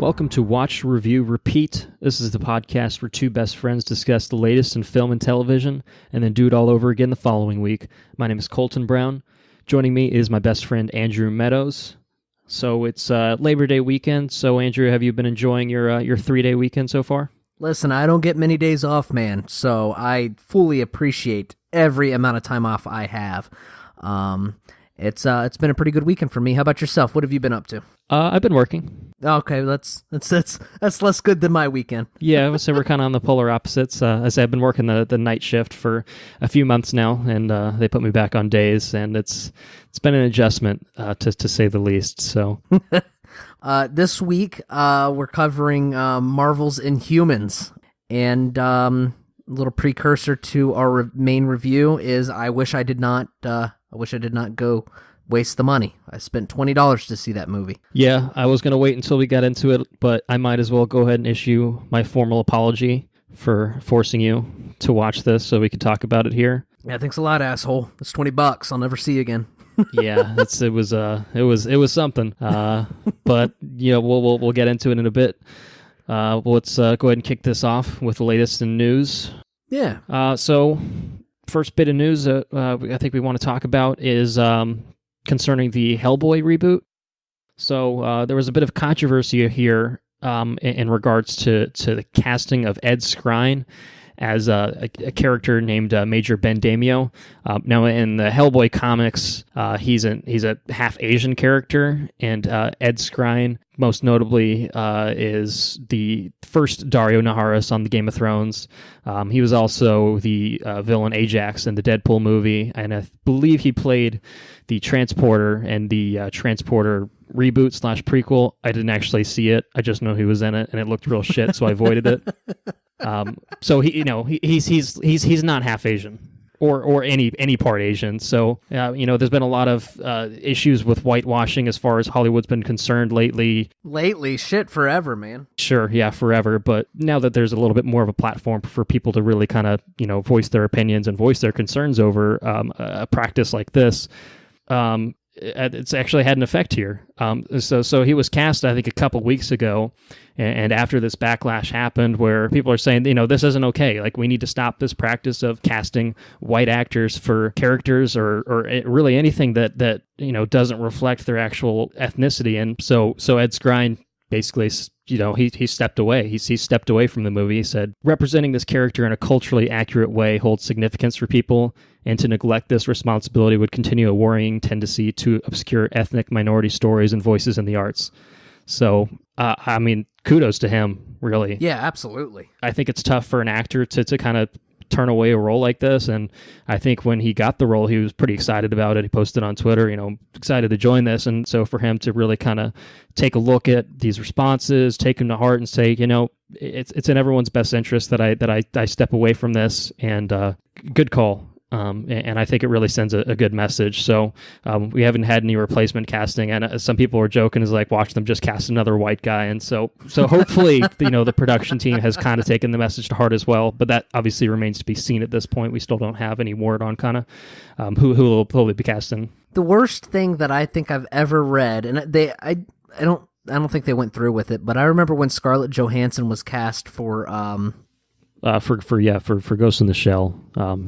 welcome to Watch, Review, Repeat. This is the podcast where two best friends discuss the latest in film and television, and then do it all over again the following week. My name is Colton Brown. Joining me is my best friend, Andrew Meadows. So it's Labor Day weekend. So, Andrew, have you been enjoying your 3-day weekend so far? Listen, I don't get many days off, man, so I fully appreciate every amount of time off I have. It's been a pretty good weekend for me. How about yourself? What have you been up to? I've been working. Okay, that's less good than my weekend. Yeah, so we're kind of on the polar opposites. As I've been working the night shift for a few months now, and they put me back on days, and it's been an adjustment to say the least. So this week we're covering Marvel's Inhumans, and a little precursor to our main review is I wish I did not go waste the money. I spent $20 to see that movie. Yeah, I was going to wait until we got into it, but I might as well go ahead and issue my formal apology for forcing you to watch this so we could talk about it here. Yeah, thanks a lot, asshole. It's $20. I'll never see you again. Yeah, it was something. But you know, we'll get into it in a bit. Let's go ahead and kick this off with the latest in news. Yeah. So first bit of news I think we want to talk about is concerning the Hellboy reboot. So there was a bit of controversy here in regards to the casting of Ed Skrein as a character named Major Ben Damio. Now, in the Hellboy comics, he's a half Asian character, and Ed Skrein, most notably, is the first Dario Naharis on the Game of Thrones. He was also the villain Ajax in the Deadpool movie, and I believe he played the Transporter in the Transporter reboot / prequel. I didn't actually see it. I just know he was in it, and it looked real shit, so I avoided it. So he's not half Asian or any part Asian. So there's been a lot of issues with whitewashing as far as Hollywood's been concerned lately. Shit, forever, man. Sure, yeah, forever. But now that there's a little bit more of a platform for people to really kind of voice their opinions and voice their concerns over a practice like this. It's actually had an effect here. So he was cast, I think, a couple weeks ago, and after this backlash happened where people are saying, this isn't okay. Like, we need to stop this practice of casting white actors for characters or really anything that doesn't reflect their actual ethnicity. And so Ed Skrein basically, he stepped away. He stepped away from the movie. He said, representing this character in a culturally accurate way holds significance for people, and to neglect this responsibility would continue a worrying tendency to obscure ethnic minority stories and voices in the arts. So, kudos to him, really. Yeah, absolutely. I think it's tough for an actor to kind of turn away a role like this, and I think when he got the role, he was pretty excited about it. He posted on Twitter, excited to join this, and so for him to really kind of take a look at these responses, take them to heart, and say, it's in everyone's best interest that I step away from this, and good call. And I think it really sends a good message. So we haven't had any replacement casting, and some people are joking is like, watch them just cast another white guy. And so hopefully the production team has kind of taken the message to heart as well. But that obviously remains to be seen at this point. We still don't have any word on kind of who will be casting. The worst thing that I think I've ever read, and I don't think they went through with it, but I remember when Scarlett Johansson was cast for Ghost in the Shell,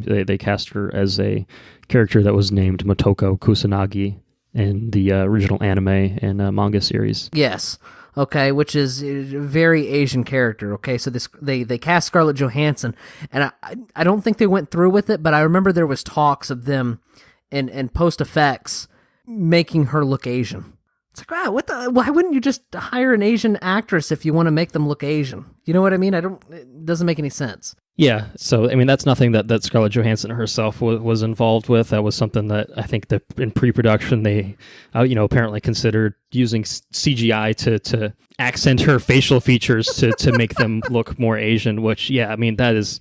they cast her as a character that was named Motoko Kusanagi in the original anime and manga series. Yes. Okay, which is a very Asian character. Okay, so they cast Scarlett Johansson, and I don't think they went through with it, but I remember there was talks of them and post effects making her look Asian. It's like, wow, why wouldn't you just hire an Asian actress if you want to make them look Asian? You know what I mean? It doesn't make any sense. Yeah, so that's nothing that Scarlett Johansson herself was involved with. That was something that I think that in pre-production they, apparently considered using CGI to accent her facial features to make them look more Asian. Which, that is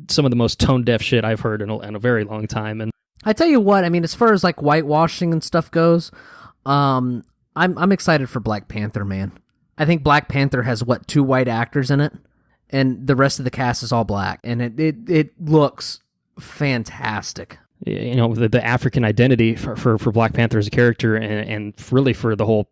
some of the most tone-deaf shit I've heard in a very long time. And I tell you what, as far as like whitewashing and stuff goes, I'm excited for Black Panther, man. I think Black Panther has 2 white actors in it, and the rest of the cast is all black, and it looks fantastic. The African identity for Black Panther as a character, and really for the whole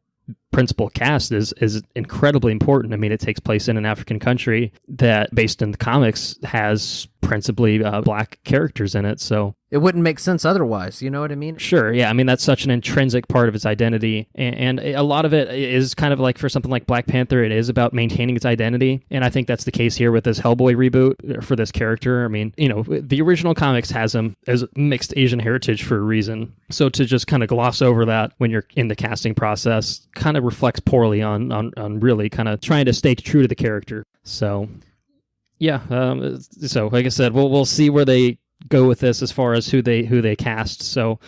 principal cast is incredibly important. I mean, it takes place in an African country that, based in the comics, has principally black characters in it. So it wouldn't make sense otherwise. You know what I mean? Sure. Yeah. I mean, that's such an intrinsic part of its identity. And a lot of it is kind of like, for something like Black Panther, it is about maintaining its identity. And I think that's the case here with this Hellboy reboot for this character. I mean, you know, the original comics has him as mixed Asian heritage for a reason. So to just kind of gloss over that when you're in the casting process kind of reflects poorly on really kind of trying to stay true to the character. So, yeah. So like I said, we'll see where they go with this as far as who they cast. So,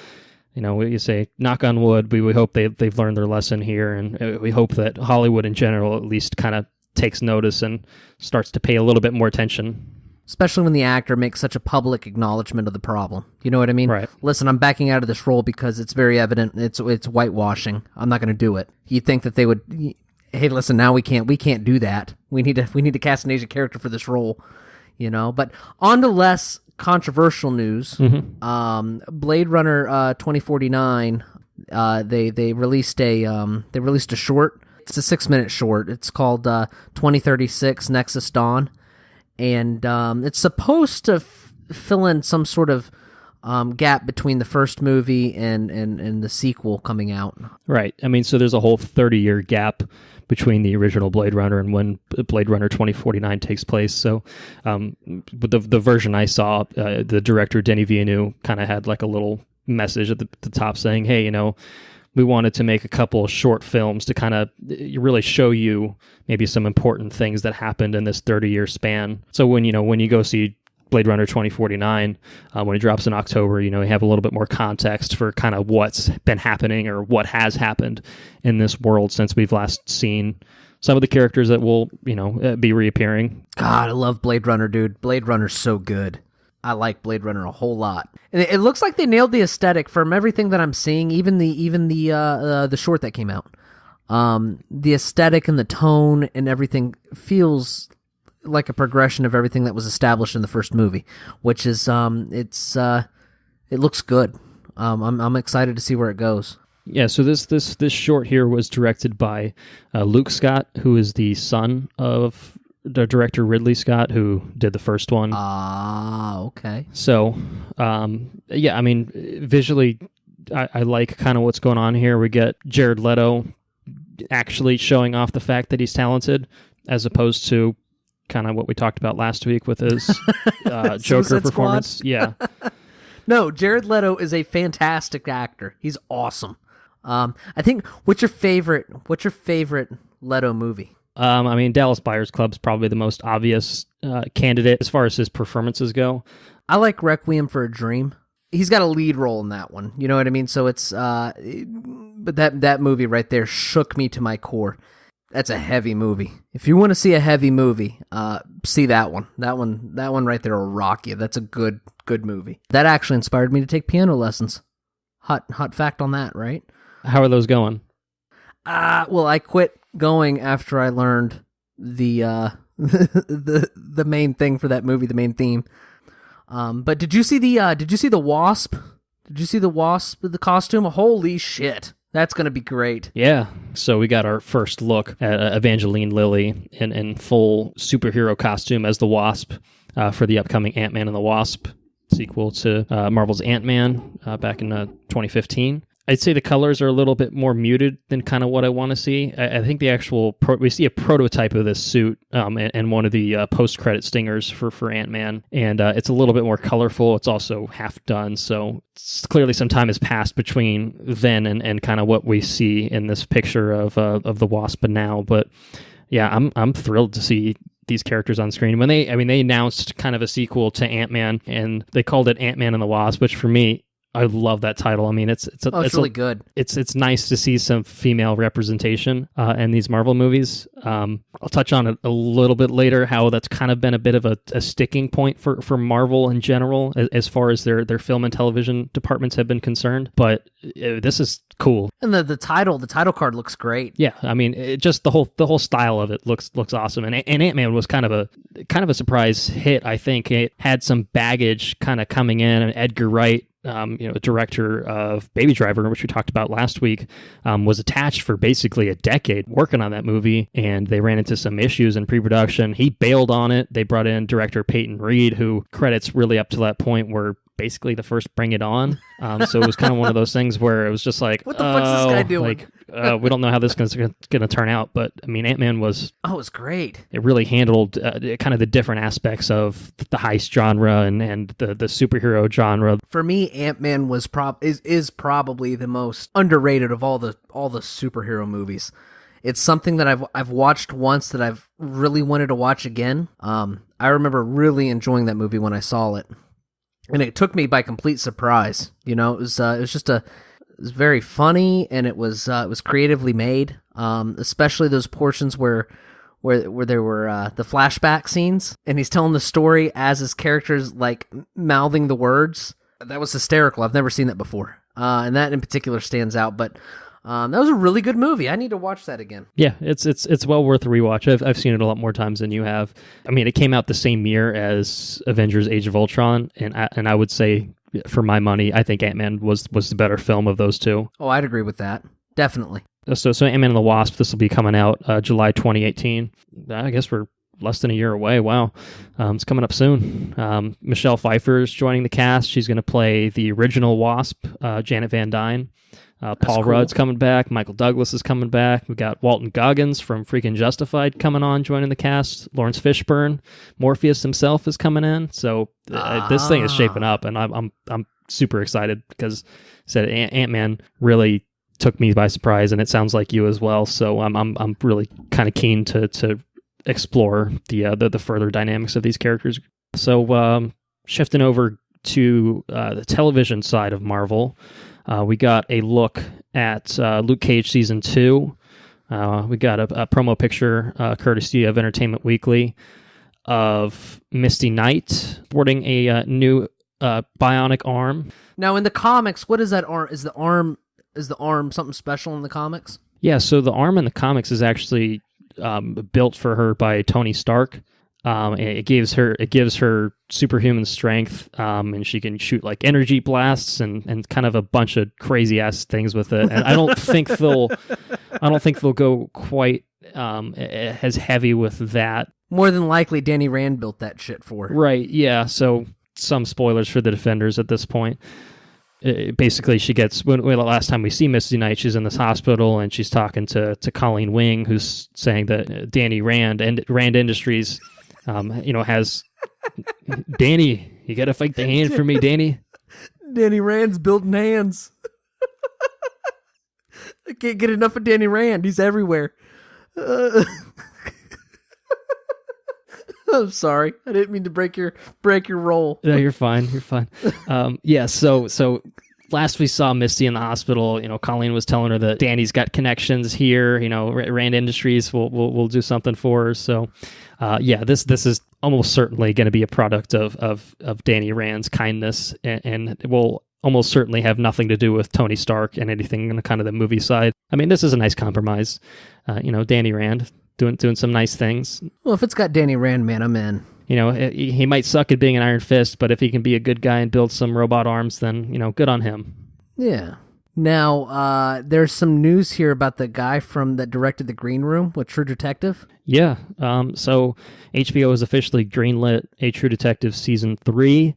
you know, you say knock on wood. We hope they've learned their lesson here, and we hope that Hollywood in general at least kind of takes notice and starts to pay a little bit more attention. Especially when the actor makes such a public acknowledgement of the problem. You know what I mean? Right. Listen, I'm backing out of this role because it's very evident it's whitewashing. I'm not going to do it. You'd think that they would. Hey, listen, now we can't do that. We need to cast an Asian character for this role. You know, but on to less controversial news. Blade Runner 2049. They released a short. It's a 6-minute short. It's called 2036 Nexus Dawn. And it's supposed to fill in some sort of gap between the first movie and the sequel coming out. Right. I mean, so there's a whole 30-year gap between the original Blade Runner and when Blade Runner 2049 takes place. So the version I saw, the director, Denis Villeneuve, kind of had like a little message at the top saying, hey, you know, we wanted to make a couple short films to kind of really show you maybe some important things that happened in this 30-year span. So when you go see Blade Runner 2049, when it drops in October, you know, you have a little bit more context for kind of what's been happening or what has happened in this world since we've last seen some of the characters that will, you know, be reappearing. God, I love Blade Runner, dude. Blade Runner's so good. I like Blade Runner a whole lot. And it looks like they nailed the aesthetic from everything that I'm seeing, even the short that came out. The aesthetic and the tone and everything feels like a progression of everything that was established in the first movie, which is it looks good. I'm excited to see where it goes. Yeah, so this short here was directed by Luke Scott, who is the son of the director Ridley Scott, who did the first one. Okay. So, yeah, I mean, visually, I like kind of what's going on here. We get Jared Leto actually showing off the fact that he's talented, as opposed to kind of what we talked about last week with his Joker performance. Yeah. No, Jared Leto is a fantastic actor. He's awesome. I think, what's your favorite Leto movie? I mean, Dallas Buyers Club's probably the most obvious candidate as far as his performances go. I like Requiem for a Dream. He's got a lead role in that one. You know what I mean? So it's, but that movie right there shook me to my core. That's a heavy movie. If you want to see a heavy movie, see that one. That one right there will rock you. That's a good movie. That actually inspired me to take piano lessons. Hot fact on that, right? How are those going? Well, I quit going after I learned the the main thing for that movie, the main theme. But did you see the Wasp? Did you see the Wasp, the costume? Holy shit. That's going to be great. Yeah. So we got our first look at Evangeline Lilly in full superhero costume as the Wasp for the upcoming Ant-Man and the Wasp sequel to Marvel's Ant-Man back in 2015. I'd say the colors are a little bit more muted than kind of what I want to see. I think the actual we see a prototype of this suit and one of the post-credit stingers for Ant-Man, and it's a little bit more colorful. It's also half done, so clearly some time has passed between then and kind of what we see in this picture of the Wasp now. But yeah, I'm thrilled to see these characters on screen. When they announced kind of a sequel to Ant-Man, and they called it Ant-Man and the Wasp, which for me, I love that title. I mean, it's really good. It's nice to see some female representation in these Marvel movies. I'll touch on it a little bit later, how that's kind of been a bit of a sticking point for Marvel in general, as far as their film and television departments have been concerned. But this is cool. And the title card looks great. Yeah, I mean, just the whole style of it looks awesome. And Ant-Man was kind of a surprise hit. I think it had some baggage kind of coming in, and Edgar Wright director of Baby Driver, which we talked about last week, was attached for basically a decade working on that movie, and they ran into some issues in pre-production. He bailed on it. They brought in director Peyton Reed, who credits really up to that point were basically the first Bring It On. So it was kind of one of those things where it was just like, what the fuck's this guy doing? We don't know how this is going to turn out. But I mean, Ant-Man was... Oh, it was great. It really handled kind of the different aspects of the heist genre and the superhero genre. For me, Ant-Man is probably the most underrated of all the superhero movies. It's something that I've watched once that I've really wanted to watch again. I remember really enjoying that movie when I saw it. And it took me by complete surprise. It was very funny, and it was creatively made. Especially those portions where there were the flashback scenes, and he's telling the story as his character's like mouthing the words. That was hysterical. I've never seen that before, and that in particular stands out. But that was a really good movie. I need to watch that again. Yeah, it's well worth a rewatch. I've seen it a lot more times than you have. I mean, it came out the same year as Avengers: Age of Ultron, and I would say, for my money, I think Ant-Man was the better film of those two. Oh, I'd agree with that. Definitely. So Ant-Man and the Wasp, this will be coming out July 2018. I guess we're less than a year away. Wow. It's coming up soon. Michelle Pfeiffer is joining the cast. She's going to play the original Wasp, Janet Van Dyne. Paul Rudd's coming back. Michael Douglas is coming back. We got Walton Goggins from Freaking Justified coming on, joining the cast. Lawrence Fishburne, Morpheus himself is coming in. So this thing is shaping up, and I'm super excited because Ant-Man really took me by surprise, and it sounds like you as well. So I'm really kind of keen to explore the further dynamics of these characters. So shifting over to the television side of Marvel. We got a look at Luke Cage Season 2. We got a promo picture, courtesy of Entertainment Weekly, of Misty Knight sporting a new bionic arm. Now, in the comics, what is that arm? Is the arm something special in the comics? Yeah, so the arm in the comics is actually built for her by Tony Stark. It gives her superhuman strength, and she can shoot like energy blasts and kind of a bunch of crazy ass things with it. And I don't think they'll go quite as heavy with that. More than likely, Danny Rand built that shit for her. Right? Yeah. So some spoilers for the Defenders at this point. Basically, she gets when the last time we see Misty Knight, she's in this hospital and she's talking to Colleen Wing, who's saying that Danny Rand and Rand Industries. Has Danny, you gotta fight the hand for me, Danny. Danny Rand's building hands. I can't get enough of Danny Rand. He's everywhere. I'm sorry. I didn't mean to break your roll. No, you're fine. You're fine. Yeah. So last we saw Misty in the hospital, Colleen was telling her that Danny's got connections here. Rand Industries will do something for her. So, this is almost certainly going to be a product of Danny Rand's kindness, and it will almost certainly have nothing to do with Tony Stark and anything in the kind of the movie side. I mean, this is a nice compromise. Danny Rand doing some nice things. Well, if it's got Danny Rand, man, I'm in. He might suck at being an Iron Fist, but if he can be a good guy and build some robot arms, then, good on him. Yeah. Now, there's some news here about the guy that directed The Green Room with True Detective. Yeah. So HBO has officially greenlit a True Detective Season 3.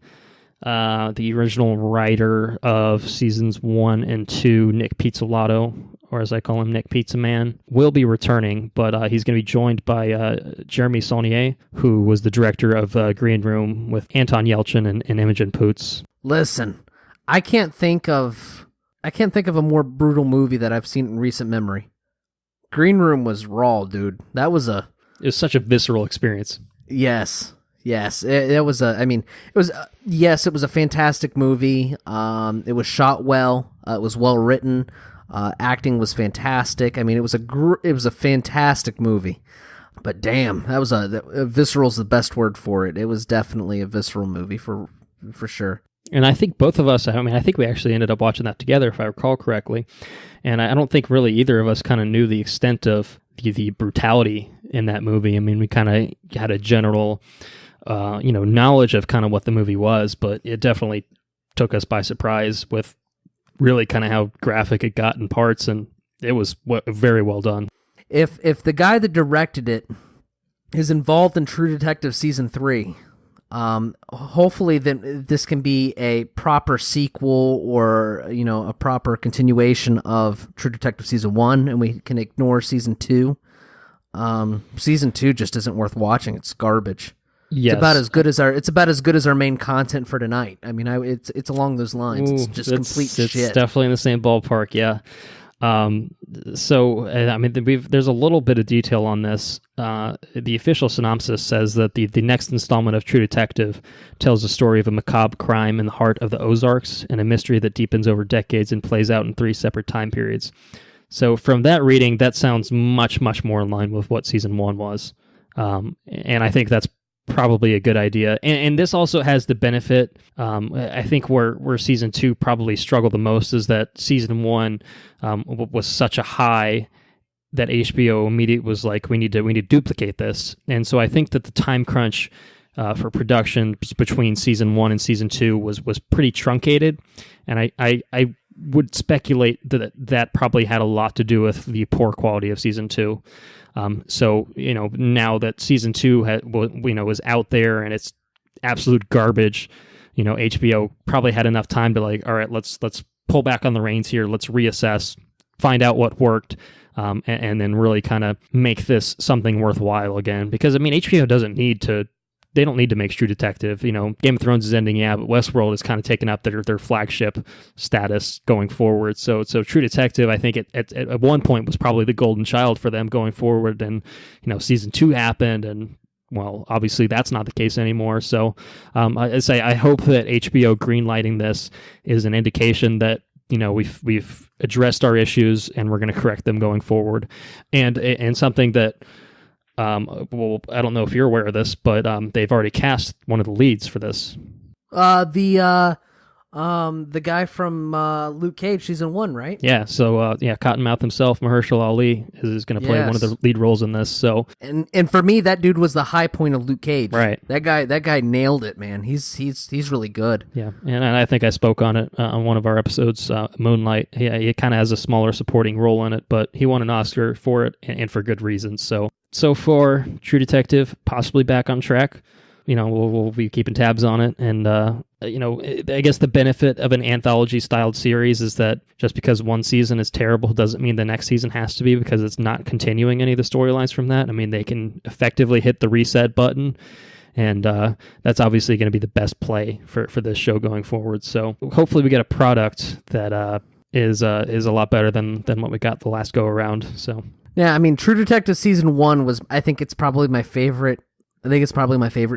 The original writer of Seasons 1 and 2, Nick Pizzolatto, or as I call him, Nick Pizza Man, will be returning, but he's going to be joined by Jeremy Saulnier, who was the director of Green Room with Anton Yelchin and Imogen Poots. Listen, I can't think of a more brutal movie that I've seen in recent memory. Green Room was raw, dude. It was such a visceral experience. Yes. It was a fantastic movie. It was shot well. It was well written. Acting was fantastic. I mean, it was a fantastic movie. But damn, that was visceral is the best word for it. It was definitely a visceral movie for sure. And I think both of us, I think we actually ended up watching that together, if I recall correctly. And I don't think really either of us kind of knew the extent of the brutality in that movie. I mean, we kind of had a general, knowledge of kind of what the movie was, but it definitely took us by surprise with really kind of how graphic it got in parts, and it was very well done. If the guy that directed it is involved in True Detective Season 3, hopefully this can be a proper sequel or, a proper continuation of True Detective Season 1, and we can ignore Season 2. Season 2 just isn't worth watching. It's garbage. Yes. It's about as good as our main content for tonight. I mean, it's along those lines. It's just complete shit. It's definitely in the same ballpark, yeah. So I mean, there's a little bit of detail on this. The official synopsis says that the next installment of True Detective tells the story of a macabre crime in the heart of the Ozarks and a mystery that deepens over decades and plays out in 3 separate time periods. So from that reading, that sounds much, much more in line with what Season 1 was. And I think that's probably a good idea. And this also has the benefit, I think where Season 2 probably struggled the most is that Season 1 was such a high that HBO immediately was like, we need to duplicate this. And so I think that the time crunch for production between Season 1 and Season 2 was pretty truncated. And I would speculate that probably had a lot to do with the poor quality of Season 2. So, now that Season 2 was out there and it's absolute garbage, HBO probably had enough time to like, all right, let's pull back on the reins here. Let's reassess, find out what worked, and then really kind of make this something worthwhile again. Because, I mean, HBO they don't need to make True Detective. Game of Thrones is ending, yeah, but Westworld is kind of taking up their flagship status going forward. So True Detective, I think at one point was probably the golden child for them going forward. And, Season 2 happened, and, well, obviously that's not the case anymore. So I hope that HBO greenlighting this is an indication that, we've addressed our issues and we're going to correct them going forward. And something that, well, I don't know if you're aware of this, but they've already cast one of the leads for this. The guy from Luke Cage Season 1, right? Yeah, so Cottonmouth himself, Mahershala Ali, is going to play one of the lead roles in this. So and for me, that dude was the high point of Luke Cage. Right. That guy nailed it, man. He's really good. Yeah, and I think I spoke on it on one of our episodes, Moonlight. Yeah, he kind of has a smaller supporting role in it, but he won an Oscar for it, and for good reasons. So for True Detective, possibly back on track. We'll be keeping tabs on it. And, I guess the benefit of an anthology-styled series is that just because one season is terrible doesn't mean the next season has to be, because it's not continuing any of the storylines from that. I mean, they can effectively hit the reset button, and that's obviously going to be the best play for this show going forward. So hopefully we get a product that is a lot better than what we got the last go-around. So... Yeah, I mean, True Detective Season 1 I think it's probably my favorite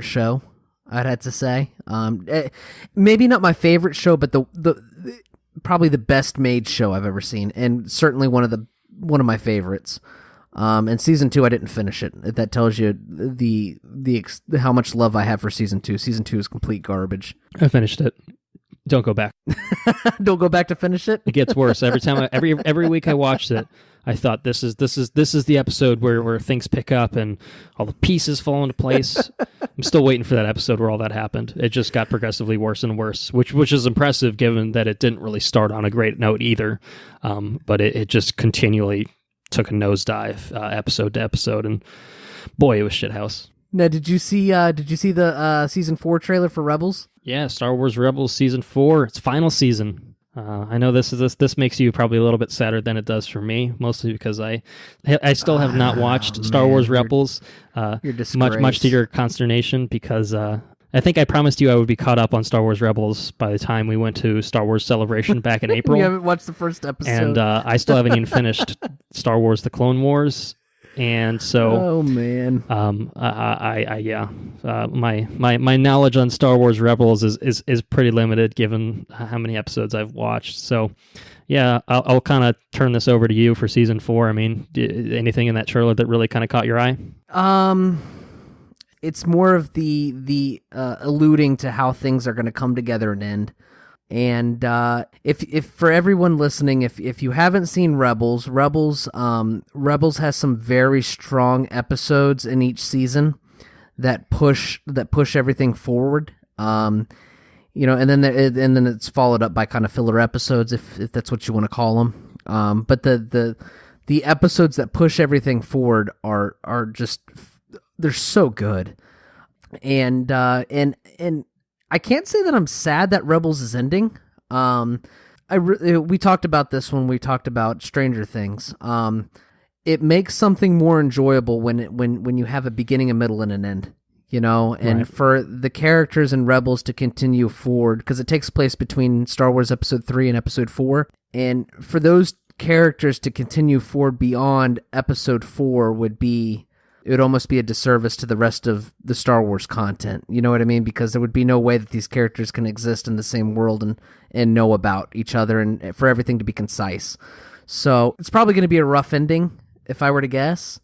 show, I'd have to say. Maybe not my favorite show, but the probably the best made show I've ever seen, and certainly one of my favorites. And Season 2, I didn't finish it. That tells you how much love I have for Season 2. Season 2 is complete garbage. I finished it. Don't go back. Don't go back to finish it. It gets worse every time. Every week I watched it, I thought this is the episode where things pick up and all the pieces fall into place. I'm still waiting for that episode where all that happened. It just got progressively worse and worse, which is impressive given that it didn't really start on a great note either. But it just continually took a nosedive episode to episode, and boy, it was shithouse. Now, did you see the Season 4 trailer for Rebels? Yeah, Star Wars Rebels Season 4. It's final season. I know this makes you probably a little bit sadder than it does for me, mostly because I still have not watched Star Wars Rebels. You're disgraced. Much to your consternation, because I think I promised you I would be caught up on Star Wars Rebels by the time we went to Star Wars Celebration back in April. You haven't watched the first episode, and I still haven't even finished Star Wars: The Clone Wars. And so, oh man, my knowledge on Star Wars Rebels is pretty limited given how many episodes I've watched. So, yeah, I'll kind of turn this over to you for Season 4. I mean, anything in that trailer that really kind of caught your eye? It's more of the alluding to how things are going to come together and end. And if for everyone listening, if you haven't seen Rebels has some very strong episodes in each season that push everything forward. and then it's followed up by kind of filler episodes, if that's what you want to call them. But the episodes that push everything forward are just, they're so good. And I can't say that I'm sad that Rebels is ending. We talked about this when we talked about Stranger Things. It makes something more enjoyable when you have a beginning, a middle, and an end. And right. For the characters in Rebels to continue forward, because it takes place between Star Wars Episode 3 and Episode 4, and for those characters to continue forward beyond Episode 4 it would almost be a disservice to the rest of the Star Wars content. You know what I mean? Because there would be no way that these characters can exist in the same world and know about each other, and for everything to be concise. So it's probably going to be a rough ending, if I were to guess.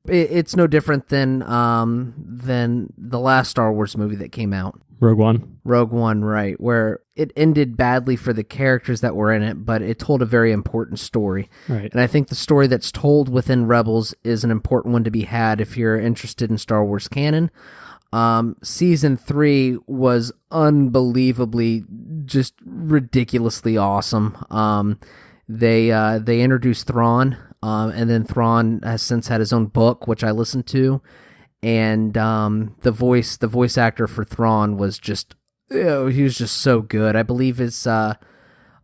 It's no different than the last Star Wars movie that came out. Rogue One, right, where it ended badly for the characters that were in it, but it told a very important story. Right. And I think the story that's told within Rebels is an important one to be had if you're interested in Star Wars canon. Season 3 was unbelievably, just ridiculously awesome. They introduced Thrawn, and then Thrawn has since had his own book, which I listened to. And the voice actor for Thrawn was just, he was just so good. I believe it's Mads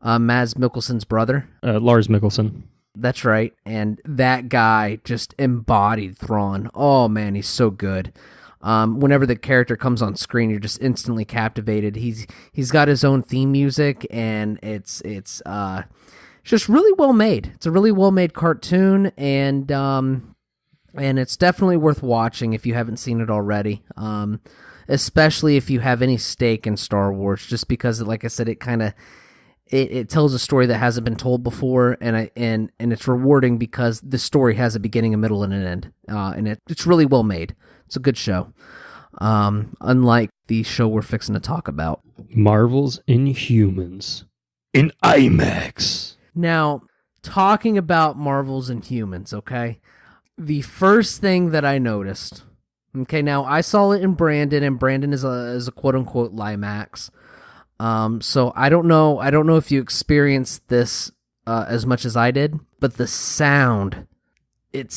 Mikkelsen's brother. Lars Mikkelsen. That's right. And that guy just embodied Thrawn. Oh man, he's so good. Whenever the character comes on screen, you're just instantly captivated. He's got his own theme music, and it's just really well made. It's a really well made cartoon, and it's definitely worth watching if you haven't seen it already. Especially if you have any stake in Star Wars, just because, like I said, it tells a story that hasn't been told before, and it's rewarding because the story has a beginning, a middle, and an end, and it's really well made. It's a good show, unlike the show we're fixing to talk about, Marvel's Inhumans in IMAX. Now, talking about Marvel's Inhumans, okay. The first thing that I noticed, okay, now I saw it in Brandon, and Brandon is a quote-unquote Limax. So I don't know if you experienced this as much as I did, but the sound, it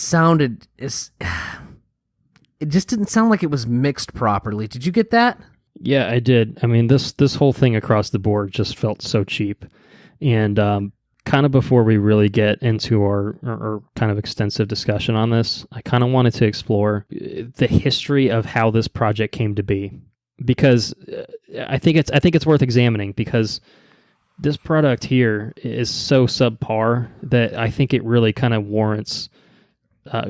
just didn't sound like it was mixed properly. Did you get that? Yeah, I did. I mean, this whole thing across the board just felt so cheap. And kind of before we really get into our kind of extensive discussion on this, I kind of wanted to explore the history of how this project came to be, because I think it's worth examining, because this product here is so subpar that I think it really kind of warrants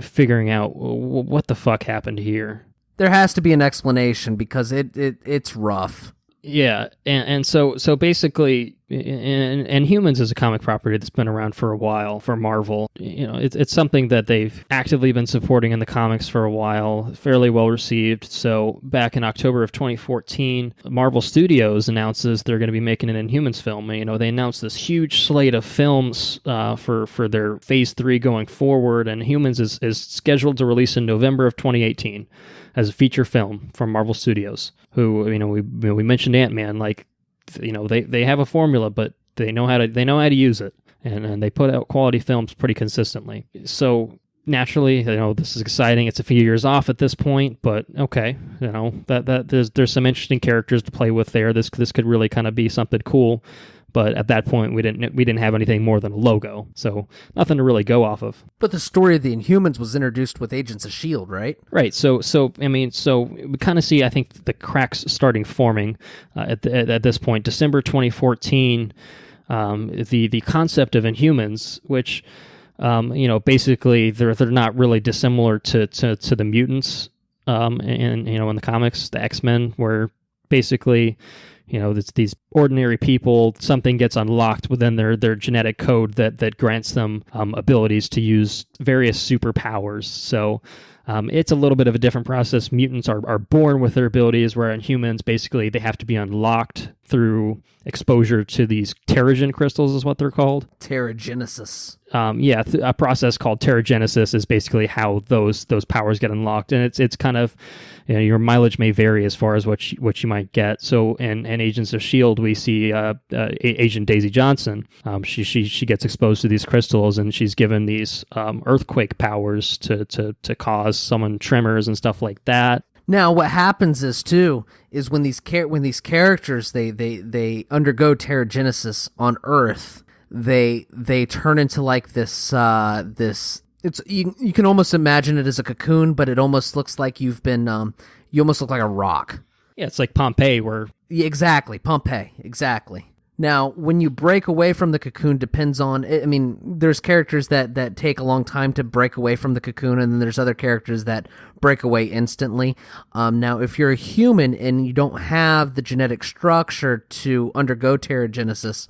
figuring out what the fuck happened here. There has to be an explanation, because it's rough. Yeah, and so basically, Inhumans is a comic property that's been around for a while for Marvel. It's something that they've actively been supporting in the comics for a while, fairly well received. So back in October of 2014, Marvel Studios announces they're going to be making an Inhumans film. They announced this huge slate of films for their Phase 3 going forward, and Inhumans is scheduled to release in November of 2018 as a feature film from Marvel Studios, who, we mentioned Ant-Man, like, they have a formula, but they know how to use it, and they put out quality films pretty consistently. So naturally, this is exciting. It's a few years off at this point, but okay, that there's some interesting characters to play with there. This could really kind of be something cool. But at that point, we didn't have anything more than a logo, so nothing to really go off of. But the story of the Inhumans was introduced with Agents of S.H.I.E.L.D., right? Right. So we kind of see, I think, the cracks starting forming at this point. December 2014, the concept of Inhumans, which basically they're not really dissimilar to the mutants, in the comics, the X-Men, where basically, it's these ordinary people, something gets unlocked within their genetic code that grants them abilities to use various superpowers. So it's a little bit of a different process. Mutants are born with their abilities, where Inhumans, basically, they have to be unlocked through exposure to these Terrigen crystals is what they're called. Terrigenesis. A process called Terrigenesis is basically how those powers get unlocked, and it's kind of, your mileage may vary as far as what you might get. So in Agents of S.H.I.E.L.D., we see Agent Daisy Johnson. She gets exposed to these crystals, and she's given these earthquake powers to cause someone tremors and stuff like that. Now, what happens is when these characters they undergo Terrigenesis on Earth, they turn into like this. It's you can almost imagine it as a cocoon, but it almost looks like you almost look like a rock. Yeah, it's like Pompeii, Yeah, exactly, Pompeii, exactly. Now, when you break away from the cocoon, depends on, I mean, there's characters that take a long time to break away from the cocoon, and then there's other characters that break away instantly. Now, if you're a human and you don't have the genetic structure to undergo Terrigenesis,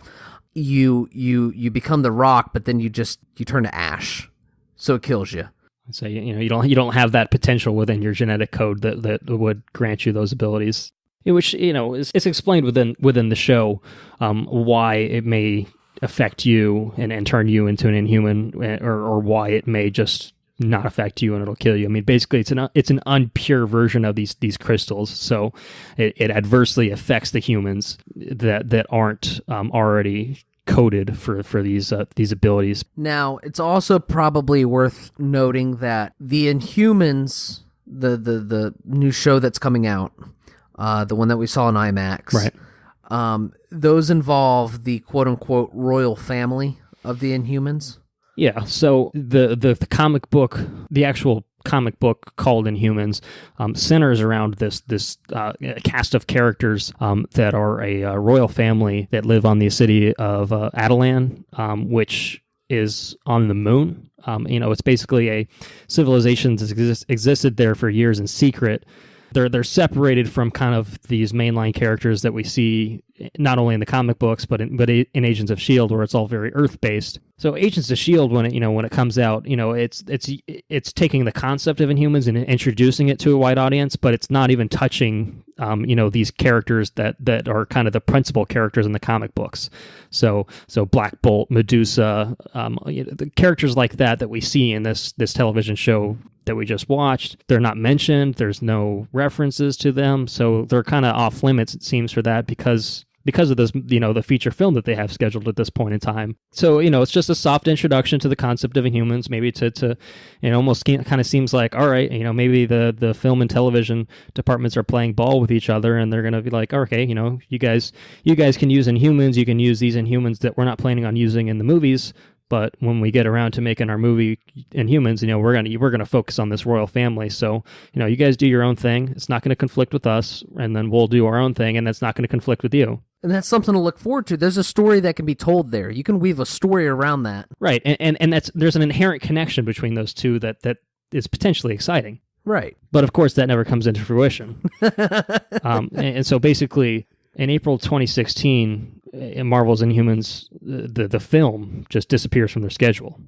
you become the rock, but then you turn to ash, so it kills you. So you don't have that potential within your genetic code that would grant you those abilities. Which it's explained within the show why it may affect you and turn you into an Inhuman, or why it may just not affect you and it'll kill you. I mean, basically, it's an unpure version of these crystals, so it adversely affects the humans that aren't already coded for these abilities. Now, it's also probably worth noting that the Inhumans, the new show that's coming out, the one that we saw in IMAX, right? Those involve the quote-unquote royal family of the Inhumans. Yeah, so the comic book, the actual comic book called Inhumans, centers around this cast of characters that are a royal family that live on the city of Atalan, which is on the moon. It's basically a civilization that existed there for years in secret. They're separated from kind of these mainline characters that we see not only in the comic books but in Agents of S.H.I.E.L.D., where it's all very Earth-based. So Agents of S.H.I.E.L.D., when it comes out, it's taking the concept of Inhumans and introducing it to a wide audience, but it's not even touching these characters that are kind of the principal characters in the comic books. So Black Bolt, Medusa, the characters like that we see in this television show that we just watched, they're not mentioned. There's no references to them, so they're kind of off limits, it seems, for that because of this, the feature film that they have scheduled at this point in time. So, it's just a soft introduction to the concept of Inhumans, maybe to almost kind of seems like, all right, maybe the film and television departments are playing ball with each other, and they're going to be like, okay, you guys can use Inhumans, you can use these Inhumans that we're not planning on using in the movies. But when we get around to making our movie Inhumans, we're gonna focus on this royal family. So, you guys do your own thing. It's not going to conflict with us, and then we'll do our own thing, and that's not going to conflict with you. And that's something to look forward to. There's a story that can be told there. You can weave a story around that. Right, and there's an inherent connection between those two that is potentially exciting. Right. But of course, that never comes into fruition. And so basically, in April 2016, Marvel's Inhumans, the film just disappears from their schedule.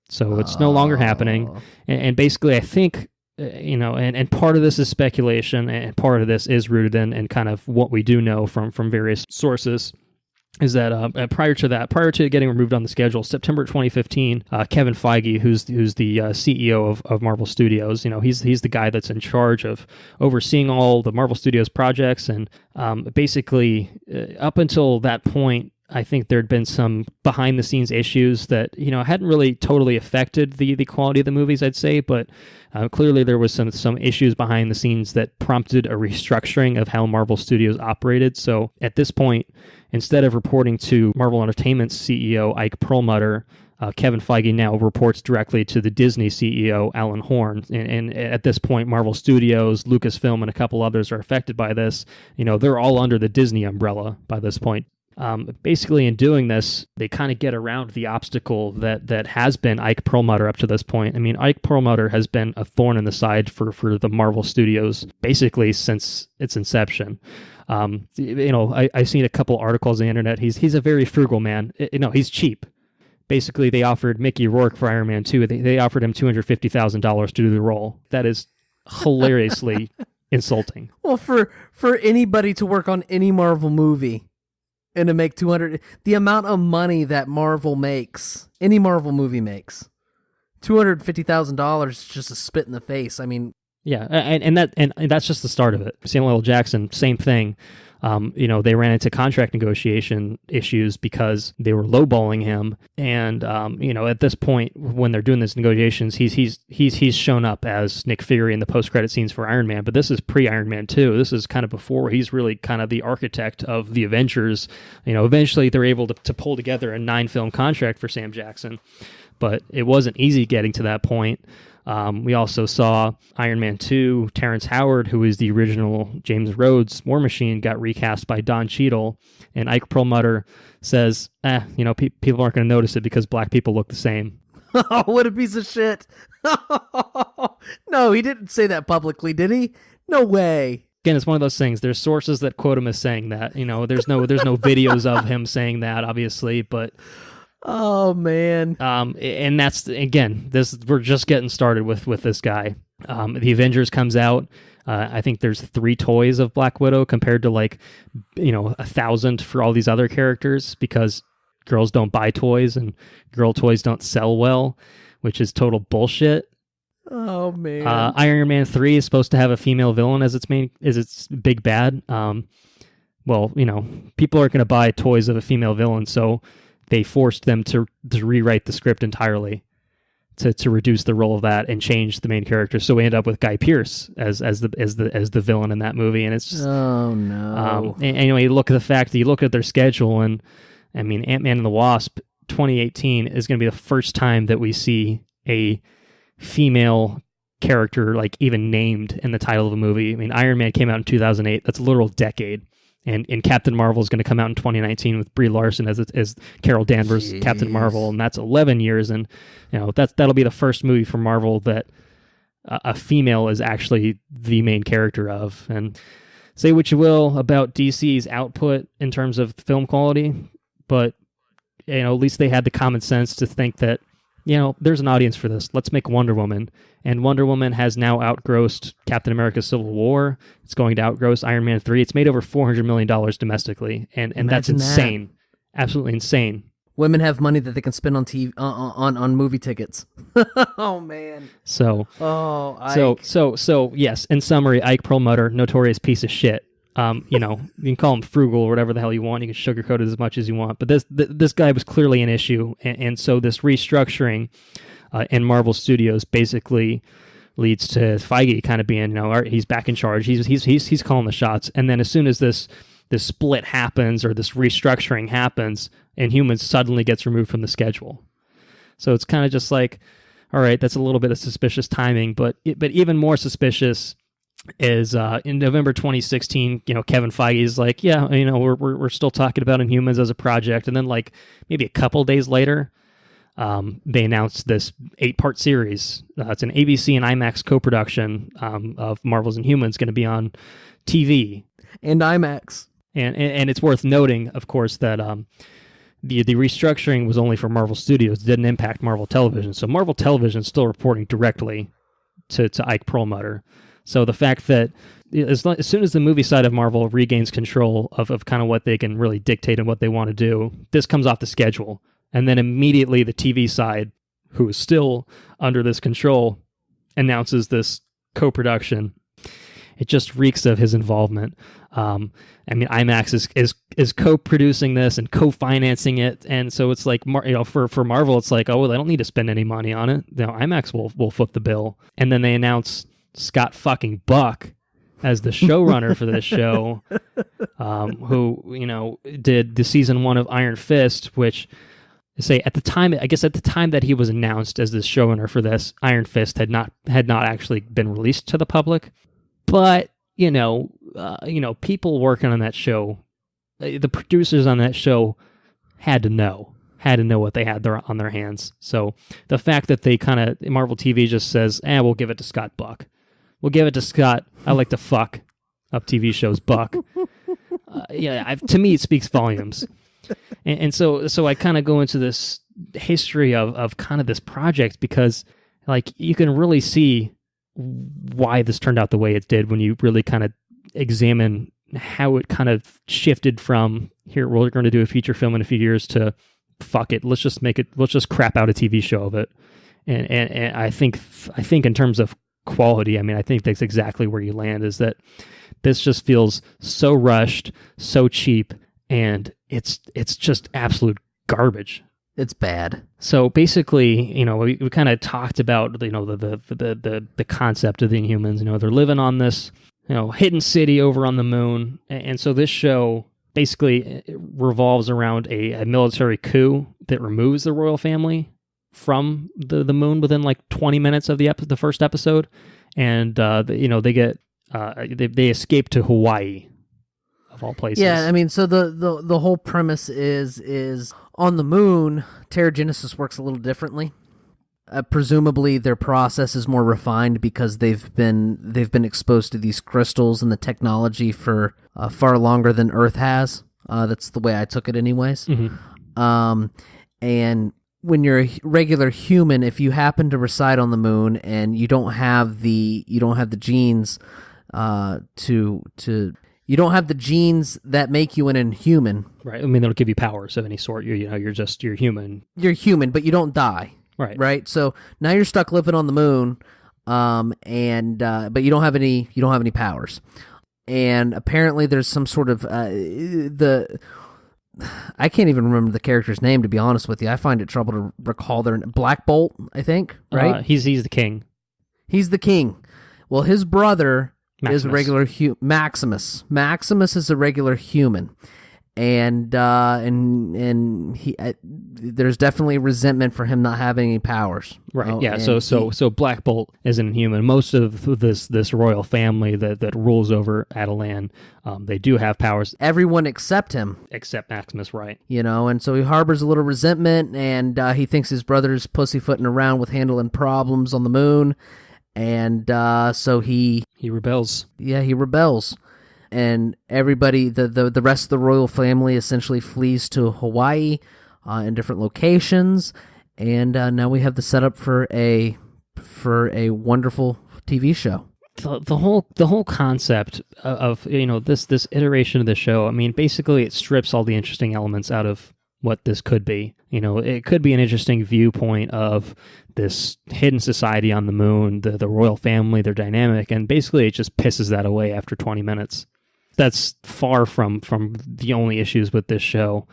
So it's no longer happening. And basically, I think, and part of this is speculation, and part of this is rooted in kind of what we do know from various sources, is that prior to getting removed on the schedule, September 2015, Kevin Feige, who's the CEO of Marvel Studios, he's the guy that's in charge of overseeing all the Marvel Studios projects, and basically up until that point, I think there'd been some behind-the-scenes issues that hadn't really totally affected the quality of the movies, I'd say, but clearly there was some issues behind the scenes that prompted a restructuring of how Marvel Studios operated. So at this point, instead of reporting to Marvel Entertainment's CEO Ike Perlmutter, Kevin Feige now reports directly to the Disney CEO Alan Horn, and at this point, Marvel Studios, Lucasfilm, and a couple others are affected by this. They're all under the Disney umbrella by this point. Basically, in doing this, they kind of get around the obstacle that has been Ike Perlmutter up to this point. I mean, Ike Perlmutter has been a thorn in the side for the Marvel Studios basically since its inception. I've seen a couple articles on the internet. He's a very frugal man. He's cheap. Basically, they offered Mickey Rourke for Iron Man 2. They offered him $250,000 to do the role. That is hilariously insulting. Well, for anybody to work on any Marvel movie and to make the amount of money that Marvel makes, any Marvel movie makes, $250,000 is just a spit in the face. I mean, yeah, and that's just the start of it. Samuel L. Jackson, same thing. They ran into contract negotiation issues because they were lowballing him, and at this point when they're doing these negotiations, he's shown up as Nick Fury in the post-credit scenes for Iron Man, but this is pre-Iron Man 2. This is kind of before he's really kind of the architect of the Avengers. Eventually they're able to pull together a 9-film contract for Sam Jackson, but it wasn't easy getting to that point. We also saw Iron Man 2, Terrence Howard, who is the original James Rhodes War Machine, got recast by Don Cheadle, and Ike Perlmutter says, people aren't going to notice it because black people look the same. Oh, what a piece of shit. No, he didn't say that publicly, did he? No way. Again, it's one of those things. There's sources that quote him as saying that. There's no videos of him saying that, obviously, but... Oh man! And that's again, we're just getting started with this guy. The Avengers comes out. I think there's 3 toys of Black Widow compared to 1,000 for all these other characters because girls don't buy toys and girl toys don't sell well, which is total bullshit. Oh man! Iron Man 3 is supposed to have a female villain as its big bad. People aren't going to buy toys of a female villain, so they forced them to rewrite the script entirely to reduce the role of that and change the main character. So we end up with Guy Pearce as the villain in that movie, and it's just oh no. And you look at the fact that you look at their schedule, and I mean Ant-Man and the Wasp 2018 is going to be the first time that we see a female character even named in the title of a movie. I mean Iron Man came out in 2008. That's a literal decade. And Captain Marvel is going to come out in 2019 with Brie Larson as Carol Danvers, Jeez. Captain Marvel, and that's 11 years. And that'll be the first movie for Marvel that a female is actually the main character of. And say what you will about DC's output in terms of film quality, but at least they had the common sense to think that there's an audience for this. Let's make Wonder Woman. And Wonder Woman has now outgrossed Captain America Civil War. It's going to outgross Iron Man 3. It's made over $400 million domestically. And that's insane. That. Absolutely insane. Women have money that they can spend on TV, on movie tickets. Oh, man. So yes, in summary, Ike Perlmutter, notorious piece of shit. You can call him frugal or whatever the hell you want. You can sugarcoat it as much as you want. But this guy was clearly an issue. And so this restructuring in Marvel Studios basically leads to Feige kind of being, all right, he's back in charge. He's calling the shots. And then as soon as this split happens or this restructuring happens, Inhumans suddenly gets removed from the schedule. So it's kind of just like, all right, that's a little bit of suspicious timing. But even more suspicious is in November 2016, Kevin Feige is like, yeah, we're still talking about Inhumans as a project. And then maybe a couple days later, they announced this 8-part series. It's an ABC and IMAX co-production of Marvel's Inhumans going to be on TV. And IMAX. And it's worth noting, of course, that the restructuring was only for Marvel Studios. It didn't impact Marvel Television. So Marvel Television is still reporting directly to Ike Perlmutter. So the fact that as soon as the movie side of Marvel regains control of kind of what they can really dictate and what they want to do, this comes off the schedule. And then immediately the TV side, who is still under this control, announces this co-production. It just reeks of his involvement. IMAX is co-producing this and co-financing it, and so it's like for Marvel, it's like, oh, they don't need to spend any money on it. IMAX will foot the bill, and then they announce Scott fucking Buck as the showrunner for this show, who did the season 1 of Iron Fist, which at the time that he was announced as the showrunner for this, Iron Fist had not actually been released to the public, but people working on that show, the producers on that show had to know what they had on their hands. So the fact that they kind of, Marvel TV just says, we'll give it to Scott Buck. We'll give it to Scott. I like to fuck up TV shows, Buck. To me, it speaks volumes. And so I kind of go into this history of kind of this project because you can really see why this turned out the way it did when you really kind of examine how it kind of shifted from, here, we're going to do a feature film in a few years, to fuck it, let's just crap out a TV show of it. And I think in terms of quality, I mean, I think that's exactly where you land, is that this just feels so rushed, so cheap, and it's just absolute garbage. It's bad. So basically, we kind of talked about, the concept of the Inhumans. They're living on this, hidden city over on the moon. And so this show basically revolves around a military coup that removes the royal family from the moon within like 20 minutes of the first episode. And, they escape to Hawaii, of all places. Yeah, I mean, so the whole premise is on the moon, Terrigenesis works a little differently. Presumably, their process is more refined because they've been exposed to these crystals and the technology for far longer than Earth has. That's the way I took it, anyways. Mm-hmm. And when you're a regular human, if you happen to reside on the moon and you don't have the genes you don't have the genes that make you an Inhuman. Right. I mean, they'll give you powers of any sort. You're human. You're human, but you don't die. Right. Right. So now you're stuck living on the moon, but you don't have any powers. And apparently, there's some sort of I can't even remember the character's name, to be honest with you. I find it trouble to recall their Black Bolt, I think. Right. He's the king. He's the king. Well, his brother Maximus. is a regular Maximus. Maximus is a regular human, and he there's definitely resentment for him not having any powers. Right. Yeah. So Black Bolt is an Inhuman. Most of this royal family that rules over Atalan, they do have powers. Everyone except him, except Maximus. Right. And so he harbors a little resentment, and he thinks his brother's pussyfooting around with handling problems on the moon. And so he rebels. Yeah, he rebels. And everybody, the rest of the royal family essentially flees to Hawaii in different locations. And now we have the setup for a wonderful TV show. The whole concept of this iteration of the show, I mean, basically it strips all the interesting elements out of what this could be. It could be an interesting viewpoint of this hidden society on the moon, the royal family, their dynamic, and basically it just pisses that away after 20 minutes. That's far from the only issues with this show.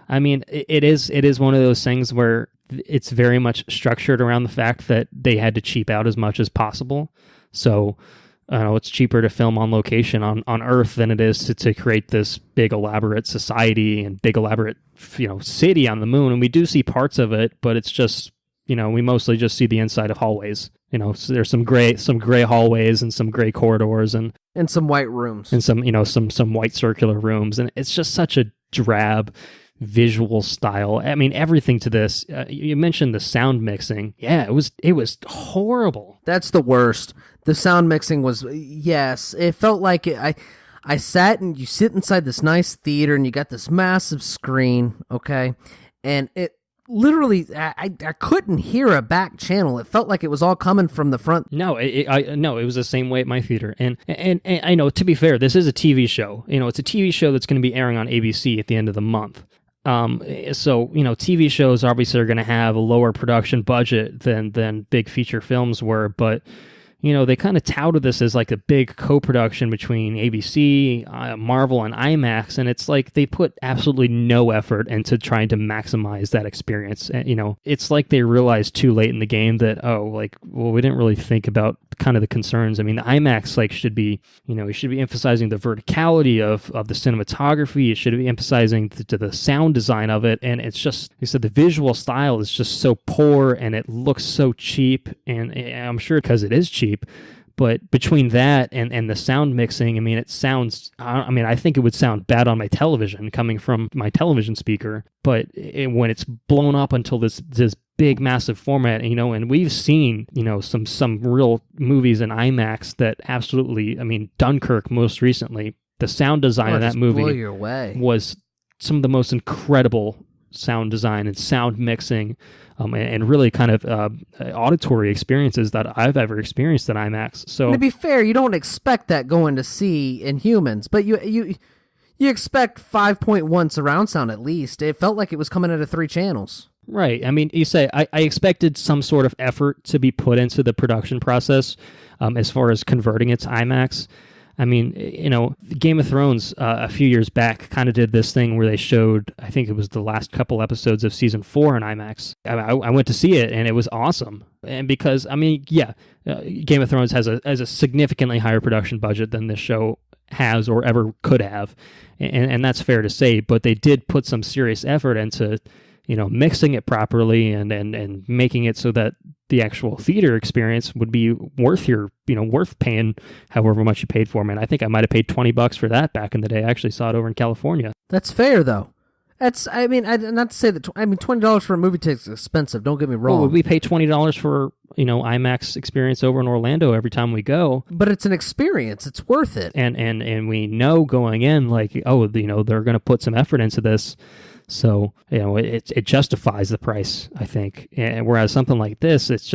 I mean, it is one of those things where it's very much structured around the fact that they had to cheap out as much as possible. So it's cheaper to film on location on Earth than it is to create this big elaborate society and big elaborate city on the moon. And we do see parts of it, but it's just we mostly just see the inside of hallways. So there's some gray hallways and some gray corridors and some white rooms and some white circular rooms, and it's just such a drab visual style. I mean, everything to this. You mentioned the sound mixing. Yeah, it was horrible. That's the worst. The sound mixing was, yes. It felt like I sat, and you sit inside this nice theater and you got this massive screen, okay? And it literally, I couldn't hear a back channel. It felt like it was all coming from the front. No, it was the same way at my theater. And I know, to be fair, this is a TV show. It's a TV show that's going to be airing on ABC at the end of the month. So TV shows obviously are going to have a lower production budget than big feature films were, but they kind of touted this as like a big co-production between ABC, Marvel, and IMAX, and it's like they put absolutely no effort into trying to maximize that experience. And, it's like they realized too late in the game that, we didn't really think about kind of the concerns. I mean, the IMAX should be, it should be emphasizing the verticality of the cinematography. It should be emphasizing to the sound design of it, and it's just, you said, the visual style is just so poor, and it looks so cheap, and I'm sure because it is cheap. But between that and the sound mixing, I mean, it sounds, I think it would sound bad on my television coming from my television speaker, but when it's blown up until this big, massive format, and we've seen, some real movies in IMAX that absolutely, I mean, Dunkirk most recently, the sound design of that movie blow your way. Was some of the most incredible sound design and sound mixing, and really kind of auditory experiences that I've ever experienced in IMAX. So, and to be fair, you don't expect that going to see Inhumans, but you expect 5.1 surround sound at least. It felt like it was coming out of 3 channels. Right. I mean, you say I expected some sort of effort to be put into the production process as far as converting it to IMAX. I mean, you know, Game of Thrones a few years back kind of did this thing where they showed, I think it was the last couple episodes of season 4 in IMAX. I went to see it, and it was awesome. And because, I mean, yeah, Game of Thrones has a significantly higher production budget than this show has or ever could have, and that's fair to say. But they did put some serious effort into, you know, mixing it properly and making it so that the actual theater experience would be worth worth paying however much you paid for. Man, I think I might have paid $20 for that back in the day. I actually saw it over in California. That's fair though. I mean, not to say that. I mean, $20 for a movie ticket is expensive. Don't get me wrong. Well, we pay $20 for, you know, IMAX experience over in Orlando every time we go. But it's an experience. It's worth it. And we know going in, like, oh, you know, they're going to put some effort into this. So, you know, it justifies the price, I think. And whereas something like this, it's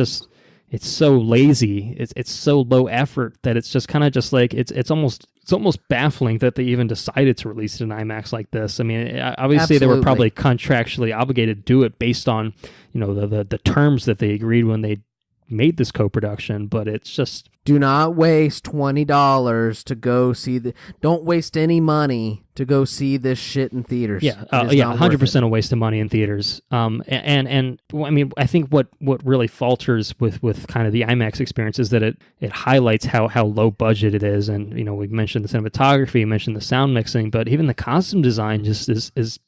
so lazy, it's so low effort that it's just kind of just like it's almost baffling that they even decided to release it in IMAX like this. I mean, obviously Absolutely. They were probably contractually obligated to do it based on, you know, the terms that they agreed when they made this co-production, but it's just... Do not waste $20 to go see don't waste any money to go see this shit in theaters. Yeah, 100% a waste of money in theaters. And I mean, I think what really falters with kind of the IMAX experience is that it highlights how low budget it is. And, you know, we mentioned the cinematography, we mentioned the sound mixing, but even the costume design just is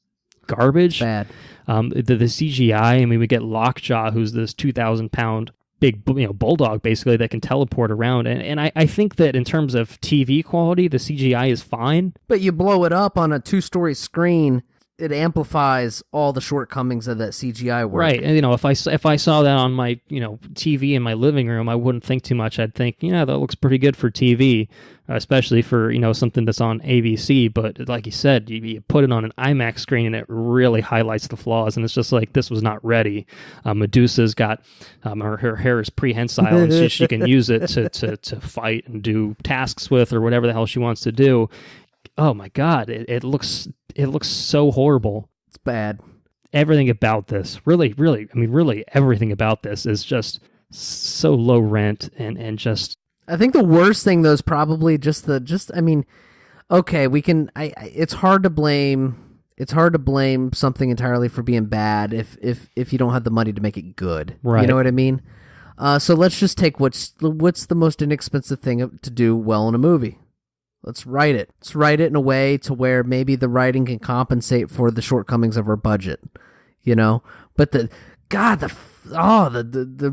garbage. Bad. The CGI, I mean, we get Lockjaw, who's this 2,000-pound big, you know, bulldog basically that can teleport around, and I think that in terms of TV quality, the CGI is fine. But you blow it up on a 2-story screen, it amplifies all the shortcomings of that CGI work. Right, and you know, if I saw that on my, you know, TV in my living room, I wouldn't think too much. I'd think, yeah, that looks pretty good for TV, especially for, you know, something that's on ABC. But like you said, you put it on an IMAX screen, and it really highlights the flaws. And it's just like, this was not ready. Medusa's got her hair is prehensile, and she can use it to fight and do tasks with, or whatever the hell she wants to do. Oh my God, it looks so horrible. It's bad. Everything about this, really everything about this is just so low rent and just... I think the worst thing though is probably I mean, okay, it's hard to blame something entirely for being bad if you don't have the money to make it good. Right. You know what I mean? So let's just take what's the most inexpensive thing to do well in a movie. Let's write it. Let's write it in a way to where maybe the writing can compensate for the shortcomings of our budget, you know? But the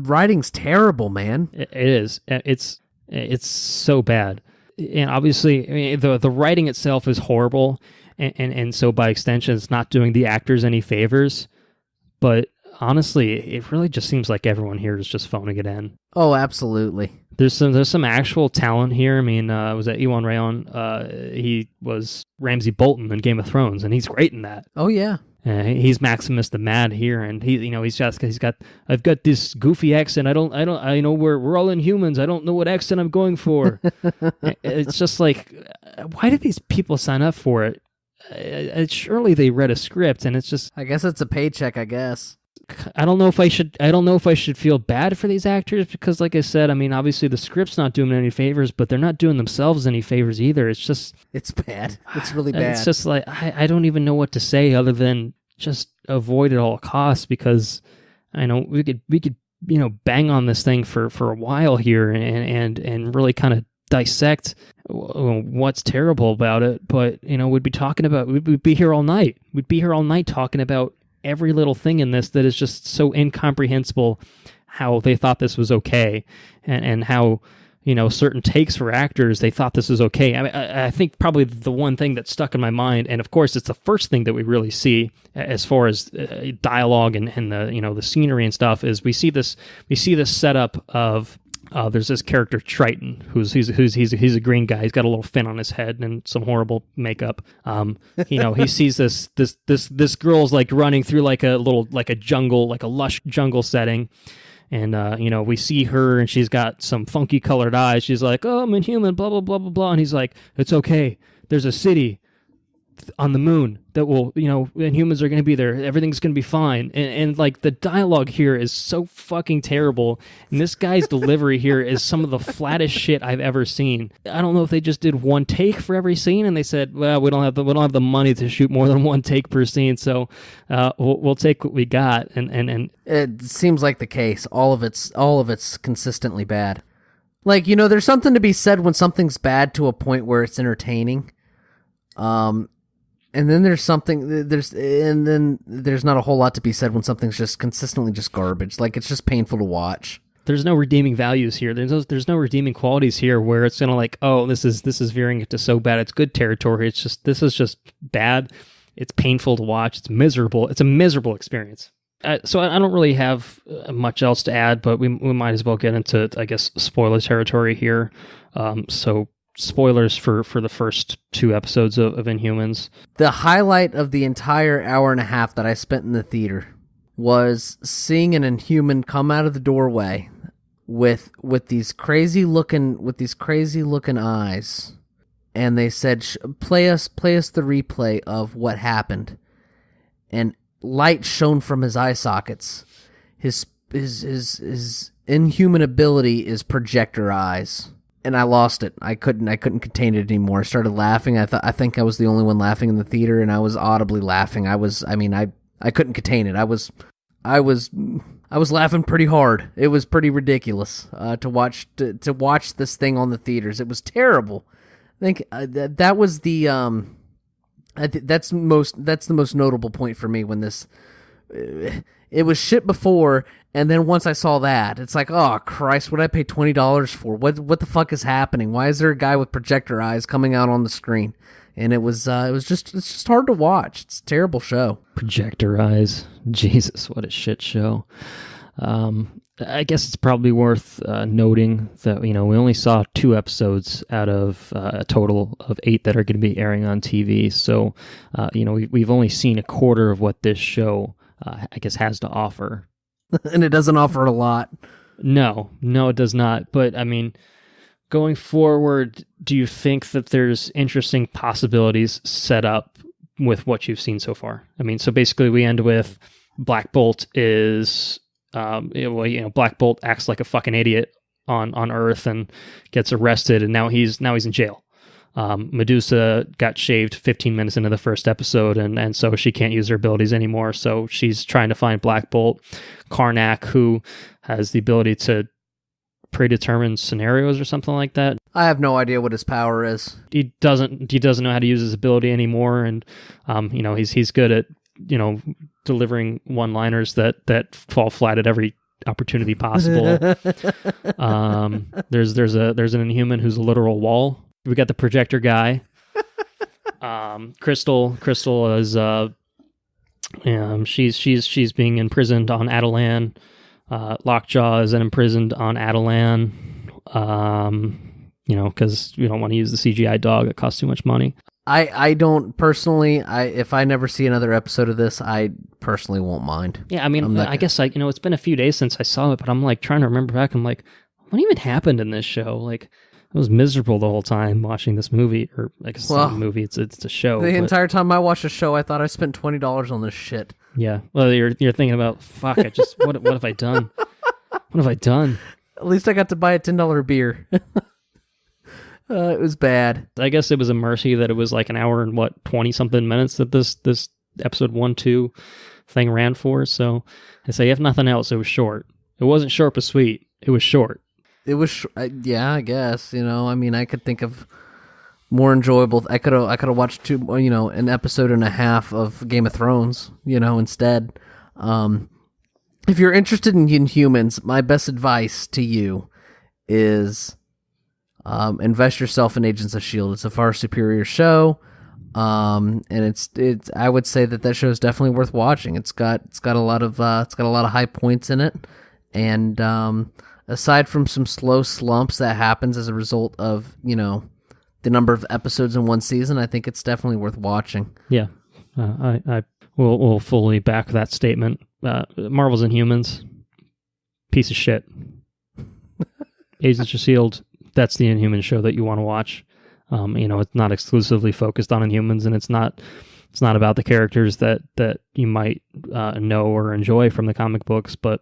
writing's terrible, man. It is. It's so bad. And obviously, I mean, the writing itself is horrible, and so by extension, it's not doing the actors any favors. But honestly, it really just seems like everyone here is just phoning it in. Oh, absolutely. There's some actual talent here. I mean, was that Ewan Rayon? He was Ramsay Bolton in Game of Thrones, and he's great in that. Oh yeah. He's Maximus the Mad here, and I've got this goofy accent. I know we're all Inhumans. I don't know what accent I'm going for. It's just like, why did these people sign up for it? Surely they read a script, and it's just... I guess it's a paycheck, I guess. I don't know if I should feel bad for these actors, because like I said, I mean, obviously the script's not doing them any favors, but they're not doing themselves any favors either. It's just... It's bad. It's really bad. It's just like, I don't even know what to say other than just avoid at all costs, because I know we could, you know, bang on this thing for a while here and really kind of dissect what's terrible about it, but, you know, we'd be here all night. We'd be here all night talking about every little thing in this that is just so incomprehensible, how they thought this was okay, and how, you know, certain takes for actors, they thought this was okay. I mean, I think probably the one thing that stuck in my mind, and of course it's the first thing that we really see as far as dialogue and the, you know, the scenery and stuff, is we see this setup of there's this character Triton, he's a green guy. He's got a little fin on his head and some horrible makeup. He sees this girl's like running through like a jungle, like a lush jungle setting, and we see her and she's got some funky colored eyes. She's like, "Oh, I'm Inhuman," blah blah blah blah blah, and he's like, "It's okay. There's a city on the moon that will, Inhumans are going to be there. Everything's going to be fine." And like the dialogue here is so fucking terrible. And this guy's delivery here is some of the flattest shit I've ever seen. I don't know if they just did one take for every scene and they said, "Well, we don't have the money to shoot more than one take per scene, so we'll take what we got." And it seems like the case. All of it's consistently bad. Like, there's something to be said when something's bad to a point where it's entertaining. And then there's not a whole lot to be said when something's just consistently just garbage. Like, it's just painful to watch. There's no redeeming values here. There's no redeeming qualities here where it's gonna like, oh, this is veering into so bad it's good territory. This is just bad. It's painful to watch. It's miserable. It's a miserable experience. So I don't really have much else to add, but we might as well get into, I guess, spoiler territory here. So spoilers for the first 2 episodes of Inhumans. The highlight of the entire hour and a half that I spent in the theater was seeing an Inhuman come out of the doorway with these crazy looking eyes, and they said, play us the replay of what happened." And light shone from his eye sockets. His Inhuman ability is projector eyes. And I lost it. I couldn't contain it anymore. I started laughing. I think I was the only one laughing in the theater, and I was audibly laughing. I couldn't contain it. I was laughing pretty hard. It was pretty ridiculous to watch this thing on the theaters. It was terrible. I think that was the that's the most notable point for me when this. It was shit before, and then once I saw that, it's like, oh Christ, what did I pay $20 for? What the fuck is happening? Why is there a guy with projector eyes coming out on the screen? And it's just hard to watch. It's a terrible show. Projector eyes, Jesus, what a shit show. I guess it's probably worth noting that we only saw 2 episodes out of a total of 8 that are going to be airing on TV. So we've only seen a quarter of what this show I guess has to offer. And it doesn't offer a lot. No, it does not. But I mean, going forward, do you think that there's interesting possibilities set up with what you've seen so far? I mean, so basically we end with Black Bolt is, Black Bolt acts like a fucking idiot on Earth and gets arrested, and now he's in jail. Medusa got shaved 15 minutes into the first episode, and so she can't use her abilities anymore, so she's trying to find Black Bolt. Karnak, who has the ability to predetermine scenarios or something like that. I have no idea what his power is. He doesn't know how to use his ability anymore, and he's good at delivering one-liners that fall flat at every opportunity possible. There's an Inhuman who's a literal wall. We got the projector guy. Crystal is she's being imprisoned on Atalan. Lockjaw is imprisoned on Atalan. Because we don't want to use the CGI dog. It costs too much money. I don't personally. If I never see another episode of this, I personally won't mind. Yeah, I mean, I guess it's been a few days since I saw it, but I'm like trying to remember back. I'm like, what even happened in this show? Like, I was miserable the whole time watching this movie, or I guess it's not a movie, it's a show. The entire time I watched a show, I thought I spent $20 on this shit. Yeah, well, you're thinking about, fuck, what have I done? What have I done? At least I got to buy a $10 beer. It was bad. I guess it was a mercy that it was like an hour and 20-something minutes that this episode 1-2 thing ran for, so I say, if nothing else, it was short. It wasn't short but sweet. It was short. It was, yeah, I guess, I mean, I could think of more enjoyable. I could have watched an episode and a half of Game of Thrones, instead. If you're interested in Inhumans, my best advice to you is invest yourself in Agents of S.H.I.E.L.D. It's a far superior show, and it's. I would say that show is definitely worth watching. It's got a lot of high points in it. And aside from some slow slumps that happens as a result of, the number of episodes in one season, I think it's definitely worth watching. Yeah, I will fully back that statement. Marvel's Inhumans, piece of shit. Agents of S.H.I.E.L.D., that's the Inhuman show that you want to watch. It's not exclusively focused on Inhumans, and it's not about the characters that you might know or enjoy from the comic books, but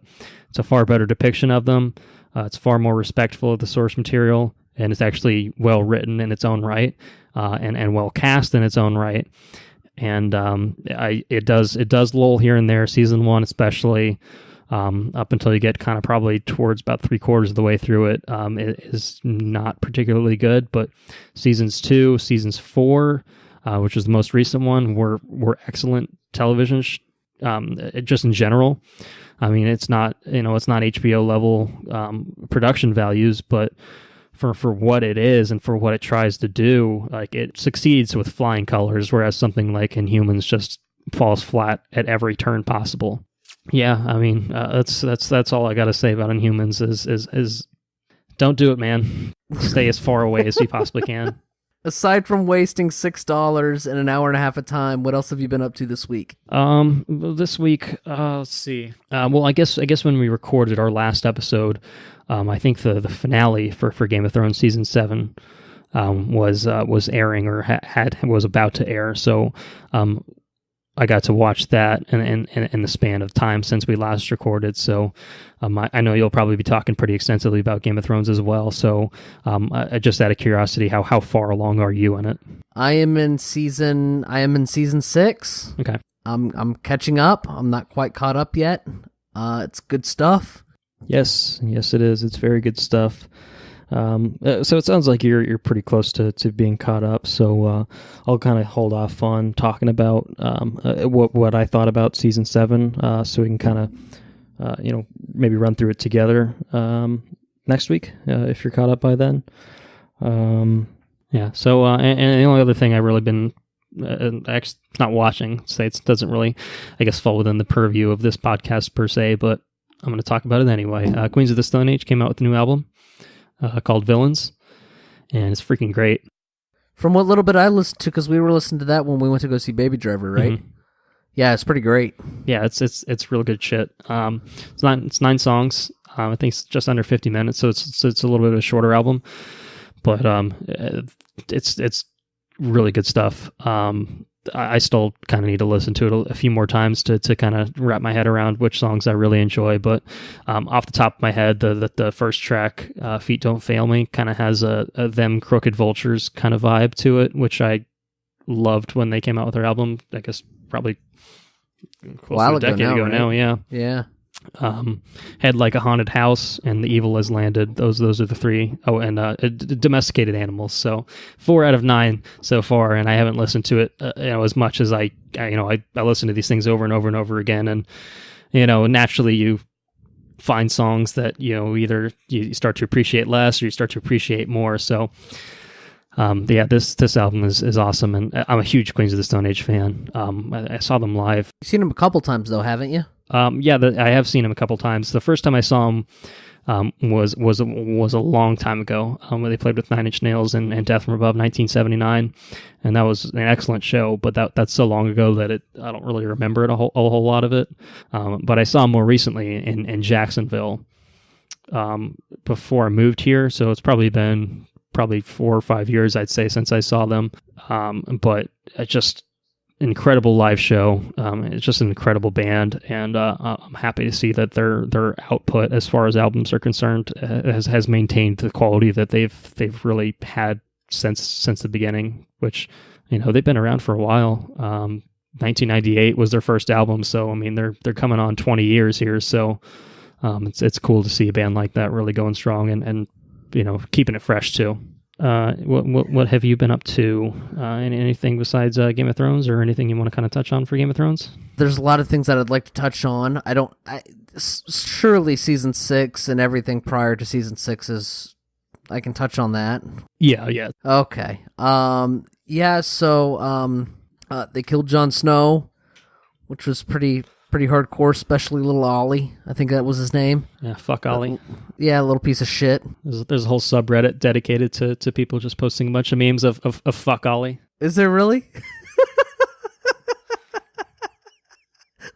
it's a far better depiction of them. It's far more respectful of the source material, and it's actually well written in its own right, and well cast in its own right. And it does lull here and there. Season 1 especially, up until you get kind of probably towards about 3/4 of the way through it, it is not particularly good. But seasons 2, seasons 4, which was the most recent one, were excellent television. Just in general, I mean, it's not HBO level production values, but for what it is and for what it tries to do, like, it succeeds with flying colors, whereas something like Inhumans just falls flat at every turn possible. Yeah, I mean, that's all I got to say about Inhumans is don't do it, man. Stay as far away as you possibly can. Aside from wasting $6 and an hour and a half of time, what else have you been up to this week? This week, let's see. Well, I guess when we recorded our last episode, I think the finale for Game of Thrones season 7 was airing or was about to air. So I got to watch that in the span of time since we last recorded. So I know you'll probably be talking pretty extensively about Game of Thrones as well. So just out of curiosity, how far along are you in it? I am in season 6. Okay. I'm catching up. I'm not quite caught up yet. It's good stuff. Yes, it is. It's very good stuff. So it sounds like you're pretty close to being caught up. So I'll kind of hold off on talking about what I thought about season 7, so we can kind of maybe run through it together next week if you're caught up by then. Yeah. So and the only other thing I've really been actually not watching, it doesn't really, I guess, fall within the purview of this podcast per se, but I'm going to talk about it anyway. Queens of the Stone Age came out with a new album called Villains, and it's freaking great. From what little bit I listened to, because we were listening to that when we went to go see Baby Driver, right? Mm-hmm. Yeah, it's pretty great. Yeah, it's real good shit. It's 9 songs. I think it's just under 50 minutes, so it's a little bit of a shorter album, but it's really good stuff. I still kind of need to listen to it a few more times to kind of wrap my head around which songs I really enjoy. But off the top of my head, the first track, Feet Don't Fail Me, kind of has a Them Crooked Vultures kind of vibe to it, which I loved when they came out with their album. I guess probably close to a decade ago now. Yeah. Yeah. Head Like a Haunted House and The Evil Has Landed. Those are the 3. Oh, and Domesticated Animals. So 4 out of 9 so far, and I haven't listened to it as much as I listen to these things over and over and over again, and naturally you find songs that either you start to appreciate less or you start to appreciate more. So yeah, this album is awesome, and I'm a huge Queens of the Stone Age fan. I saw them live. You've seen them a couple times though, haven't you? Yeah, I have seen him a couple times. The first time I saw him was a long time ago, when they played with 9 Inch Nails and Death from Above, 1979, and that was an excellent show. But that's so long ago that I don't really remember it a whole lot of it. But I saw him more recently in Jacksonville before I moved here, so it's probably been 4 or 5 years, I'd say, since I saw them. But it just incredible live show. It's just an incredible band, and I'm happy to see that their output as far as albums are concerned has maintained the quality that they've really had since the beginning, which they've been around for a while. 1998 was their first album, so I mean they're coming on 20 years here, so it's cool to see a band like that really going strong and keeping it fresh too. What have you been up to? Anything besides Game of Thrones, or anything you want to kind of touch on for Game of Thrones? There's a lot of things that I'd like to touch on. Surely season 6 and everything prior to season 6 is, I can touch on that. Yeah. Okay. Yeah. So they killed Jon Snow, which was pretty pretty hardcore, especially little Ollie. I think that was his name. Yeah, fuck Ollie. Yeah, a little piece of shit. There's a whole subreddit dedicated to people just posting a bunch of memes of fuck Ollie. Is there really?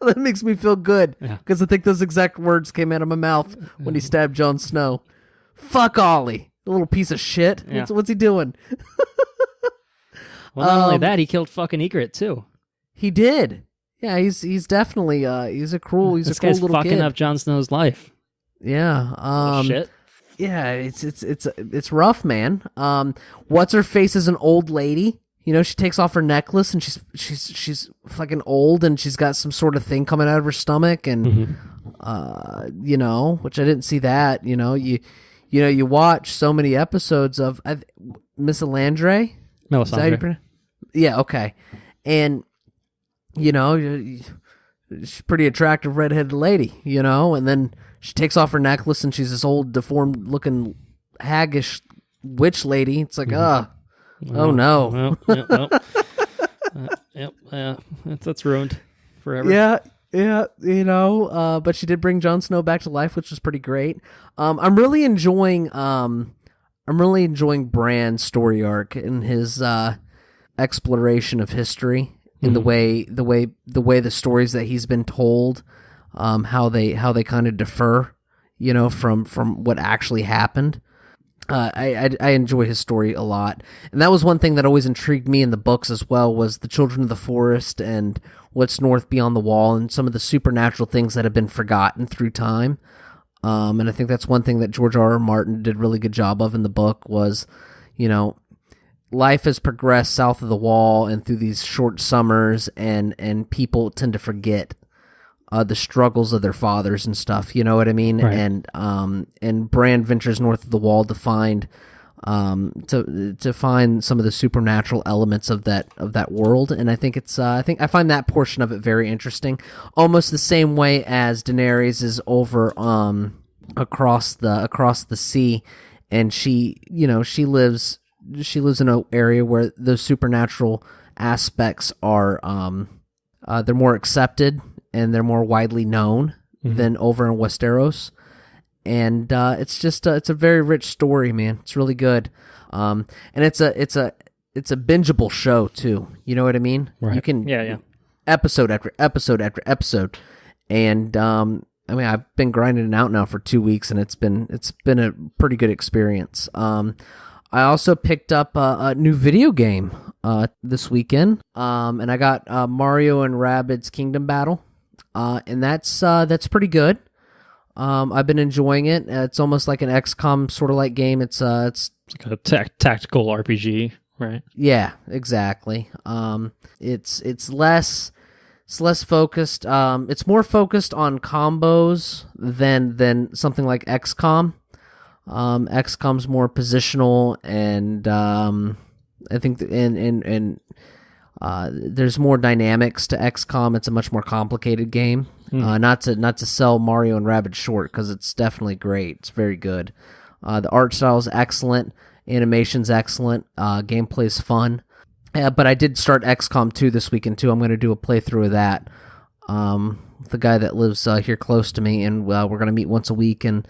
That makes me feel good, because I think those exact words came out of my mouth when he stabbed Jon Snow. Fuck Ollie, a little piece of shit. Yeah. What's he doing? Well, not only that, he killed fucking Egret too. He did. Yeah, he's definitely he's a cruel This little guy's fucking kid. up Jon Snow's life. Yeah. Shit. Yeah, it's rough, man. What's her face is an old lady. You know, she takes off her necklace and she's fucking old and she's got some sort of thing coming out of her stomach and you know, which I didn't see that. You know, you watch so many episodes of Melisandre. Yeah, okay, and you know, she's a pretty attractive redheaded lady. You know, and then she takes off her necklace and she's this old deformed looking haggish witch lady. It's like oh no. That's ruined forever. Yeah, you know, but she did bring Jon Snow back to life, which was pretty great. I'm really enjoying Bran's story arc and his exploration of history in the way the stories that he's been told, how they kind of differ, you know, from what actually happened. I enjoy his story a lot, and that was one thing that always intrigued me in the books as well, was the Children of the Forest and what's north beyond the wall and some of the supernatural things that have been forgotten through time. And I think that's one thing that George R.R. Martin did a really good job of in the book was, you know, life has progressed south of the wall and through these short summers, and people tend to forget the struggles of their fathers and stuff, you know what I mean? Right. And Bran ventures north of the wall to find to find some of the supernatural elements of that world, and I think I find that portion of it very interesting, almost the same way as Daenerys is over across the sea, and she lives in an area where those supernatural aspects are they're more accepted and they're more widely known than over in Westeros. And it's a very rich story, man. It's really good. And it's a bingeable show too. You know what I mean? Right. You can episode after episode after episode. And I mean, I've been grinding it out now for 2 weeks, and it's been a pretty good experience. I also picked up a new video game this weekend, and I got Mario and Rabbids Kingdom Battle, and that's pretty good. I've been enjoying it. It's almost like an XCOM sort of like game. It's like a tactical RPG, right? Yeah, exactly. It's less focused. It's more focused on combos than something like XCOM. XCOM's more positional, and I think there's more dynamics to XCOM. It's a much more complicated game. Not to sell Mario and Rabbids short, because it's definitely great. It's very good. The art style is excellent. Animation's excellent. Gameplay's fun. But I did start XCOM 2 this weekend too. I'm going to do a playthrough of that. The guy that lives here close to me, and we're going to meet once a week and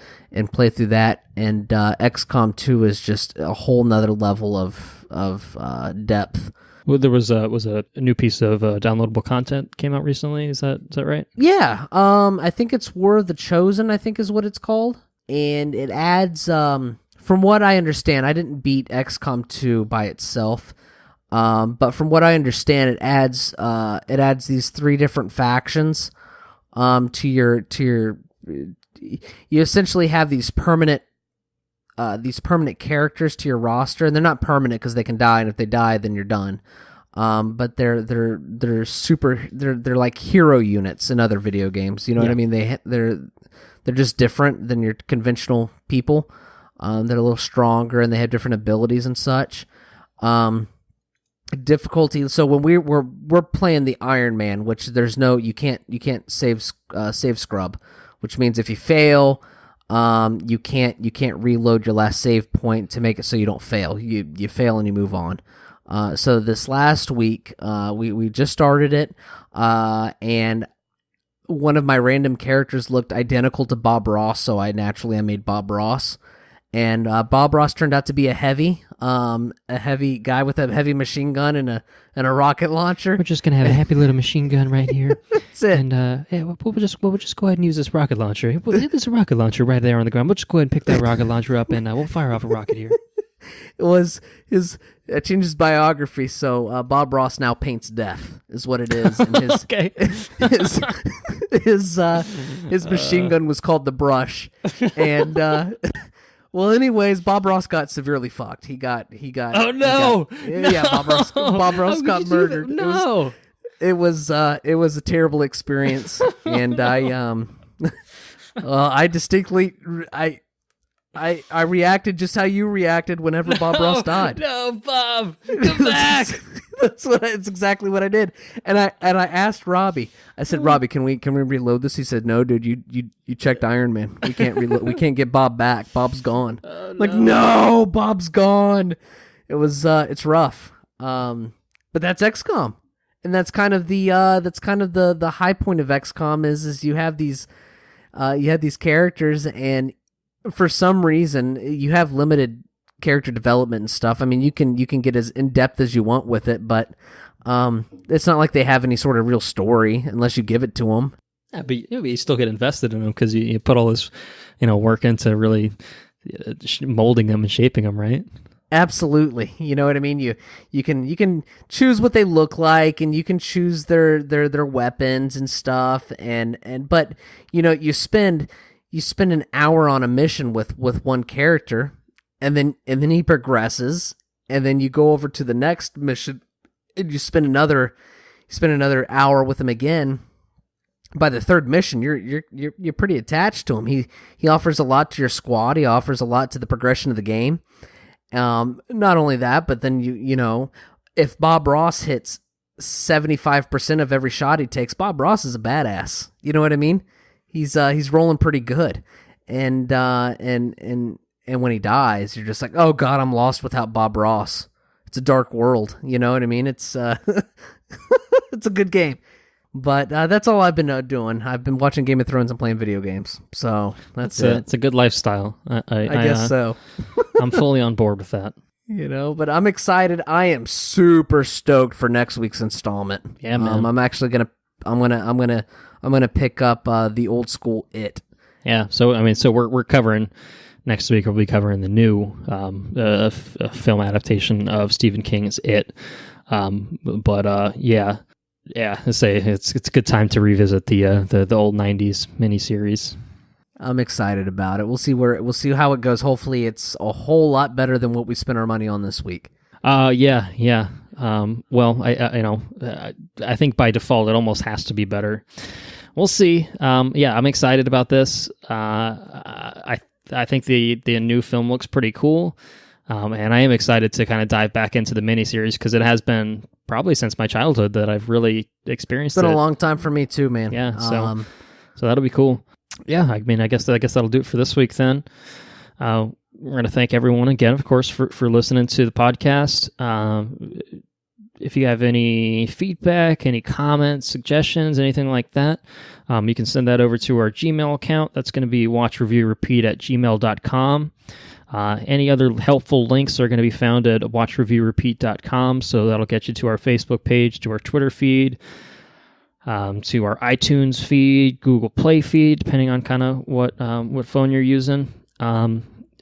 play through that. And XCOM 2 is just a whole nother level of depth. Well, there was a new piece of downloadable content came out recently. Is that right? Yeah. I think it's War of the Chosen, I think is what it's called. And it adds, from what I understand, I didn't beat XCOM 2 by itself. But from what I understand, it adds these 3 different factions to your you essentially have these permanent characters to your roster, and they're not permanent because they can die, and if they die, then you're done. But they're like hero units in other video games. You know what I mean? They're just different than your conventional people. They're a little stronger, and they have different abilities and such. Difficulty. So when we're playing the Iron Man, which there's no you can't save scrub, which means if you fail, you can't reload your last save point to make it so you don't fail. You fail and you move on. So this last week, we just started it, and one of my random characters looked identical to Bob Ross, so I made Bob Ross. And Bob Ross turned out to be a heavy guy with a heavy machine gun and a rocket launcher. We're just gonna have a happy little machine gun right here. That's it. And we'll just go ahead and use this rocket launcher. There's a rocket launcher right there on the ground. We'll just go ahead and pick that rocket launcher up, and we'll fire off a rocket here. It was I changed his biography, so Bob Ross now paints death, is what it is. And his Okay. his machine gun was called the Brush, and well, anyways, Bob Ross got severely fucked. He got. Oh no! Yeah, Bob Ross got murdered. No. It was a terrible experience, and I distinctly I reacted just how you reacted whenever Bob Ross died. No, Bob, come back. That's exactly what I did. And I asked Robbie. I said, Robbie, can we reload this? He said, no, dude, you checked Iron Man. We can't reload. We can't get Bob back. Bob's gone. Oh, no. Like, no, Bob's gone. It was it's rough. But that's XCOM. And that's kind of the high point of XCOM is you have these characters, and for some reason you have limited character development and stuff. I mean, you can get as in depth as you want with it, but it's not like they have any sort of real story unless you give it to them. Yeah, but you still get invested in them because you put all this, work into really molding them and shaping them, right? Absolutely. You know what I mean? You can choose what they look like, and you can choose their weapons and stuff, but you spend an hour on a mission with one character, and then he progresses, and then you go over to the next mission and you spend another hour with him again. By the third mission, you're pretty attached to him. He offers a lot to your squad. He offers a lot to the progression of the game. Not only that, but then if Bob Ross hits 75% of every shot he takes, Bob Ross is a badass. You know what I mean? He's rolling pretty good, and when he dies, you're just like, oh god, I'm lost without Bob Ross. It's a dark world. You know what I mean? It's it's a good game. But that's all I've been doing. I've been watching Game of Thrones and playing video games. So that's it. It's a good lifestyle. I guess so. I'm fully on board with that. But I'm excited. I am super stoked for next week's installment. Yeah, man. I'm actually gonna pick up the old school It. Yeah. So we're covering next week. We'll be covering the new film adaptation of Stephen King's It. Yeah, I say it's a good time to revisit the old '90s miniseries. I'm excited about it. We'll see how it goes. Hopefully, it's a whole lot better than what we spent our money on this week. Yeah. Well, I think by default it almost has to be better. We'll see. Yeah, I'm excited about this. I think the new film looks pretty cool. And I am excited to kind of dive back into the miniseries because it has been probably since my childhood that I've really experienced it. It's been a long time for me too, man. Yeah, so that'll be cool. Yeah, I mean, I guess that'll do it for this week then. We're going to thank everyone again, of course, for listening to the podcast. If you have any feedback, any comments, suggestions, anything like that, you can send that over to our Gmail account. That's going to be watchreviewrepeat@gmail.com. Any other helpful links are going to be found at watchreviewrepeat.com, so that'll get you to our Facebook page, to our Twitter feed, to our iTunes feed, Google Play feed, depending on kind of what phone you're using.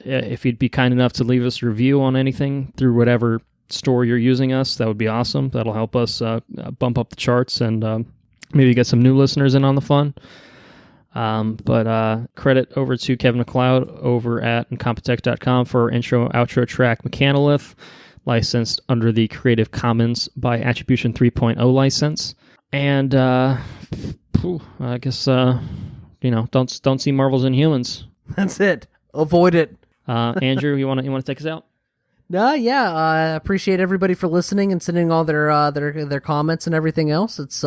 If you'd be kind enough to leave us a review on anything through whatever store you're using us, that would be awesome. That'll help us bump up the charts and maybe get some new listeners in on the fun. But credit over to Kevin MacLeod over at Incompetech.com for our intro-outro track Mechanolith, licensed under the Creative Commons by Attribution 3.0 license. And I guess don't see Marvel's Inhumans. That's it. Avoid it. Andrew, you want to take us out? Yeah. I appreciate everybody for listening and sending all their comments and everything else. It's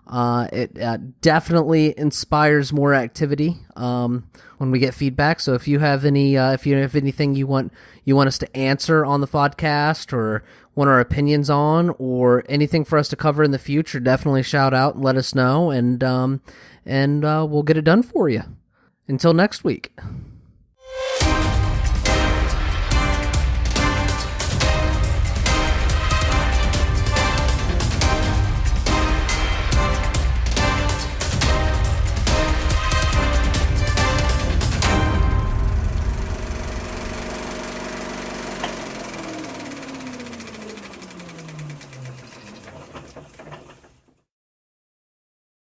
It definitely inspires more activity when we get feedback. So if you have anything you want us to answer on the podcast, or want our opinions on, or anything for us to cover in the future, definitely shout out and let us know, and we'll get it done for you. Until next week.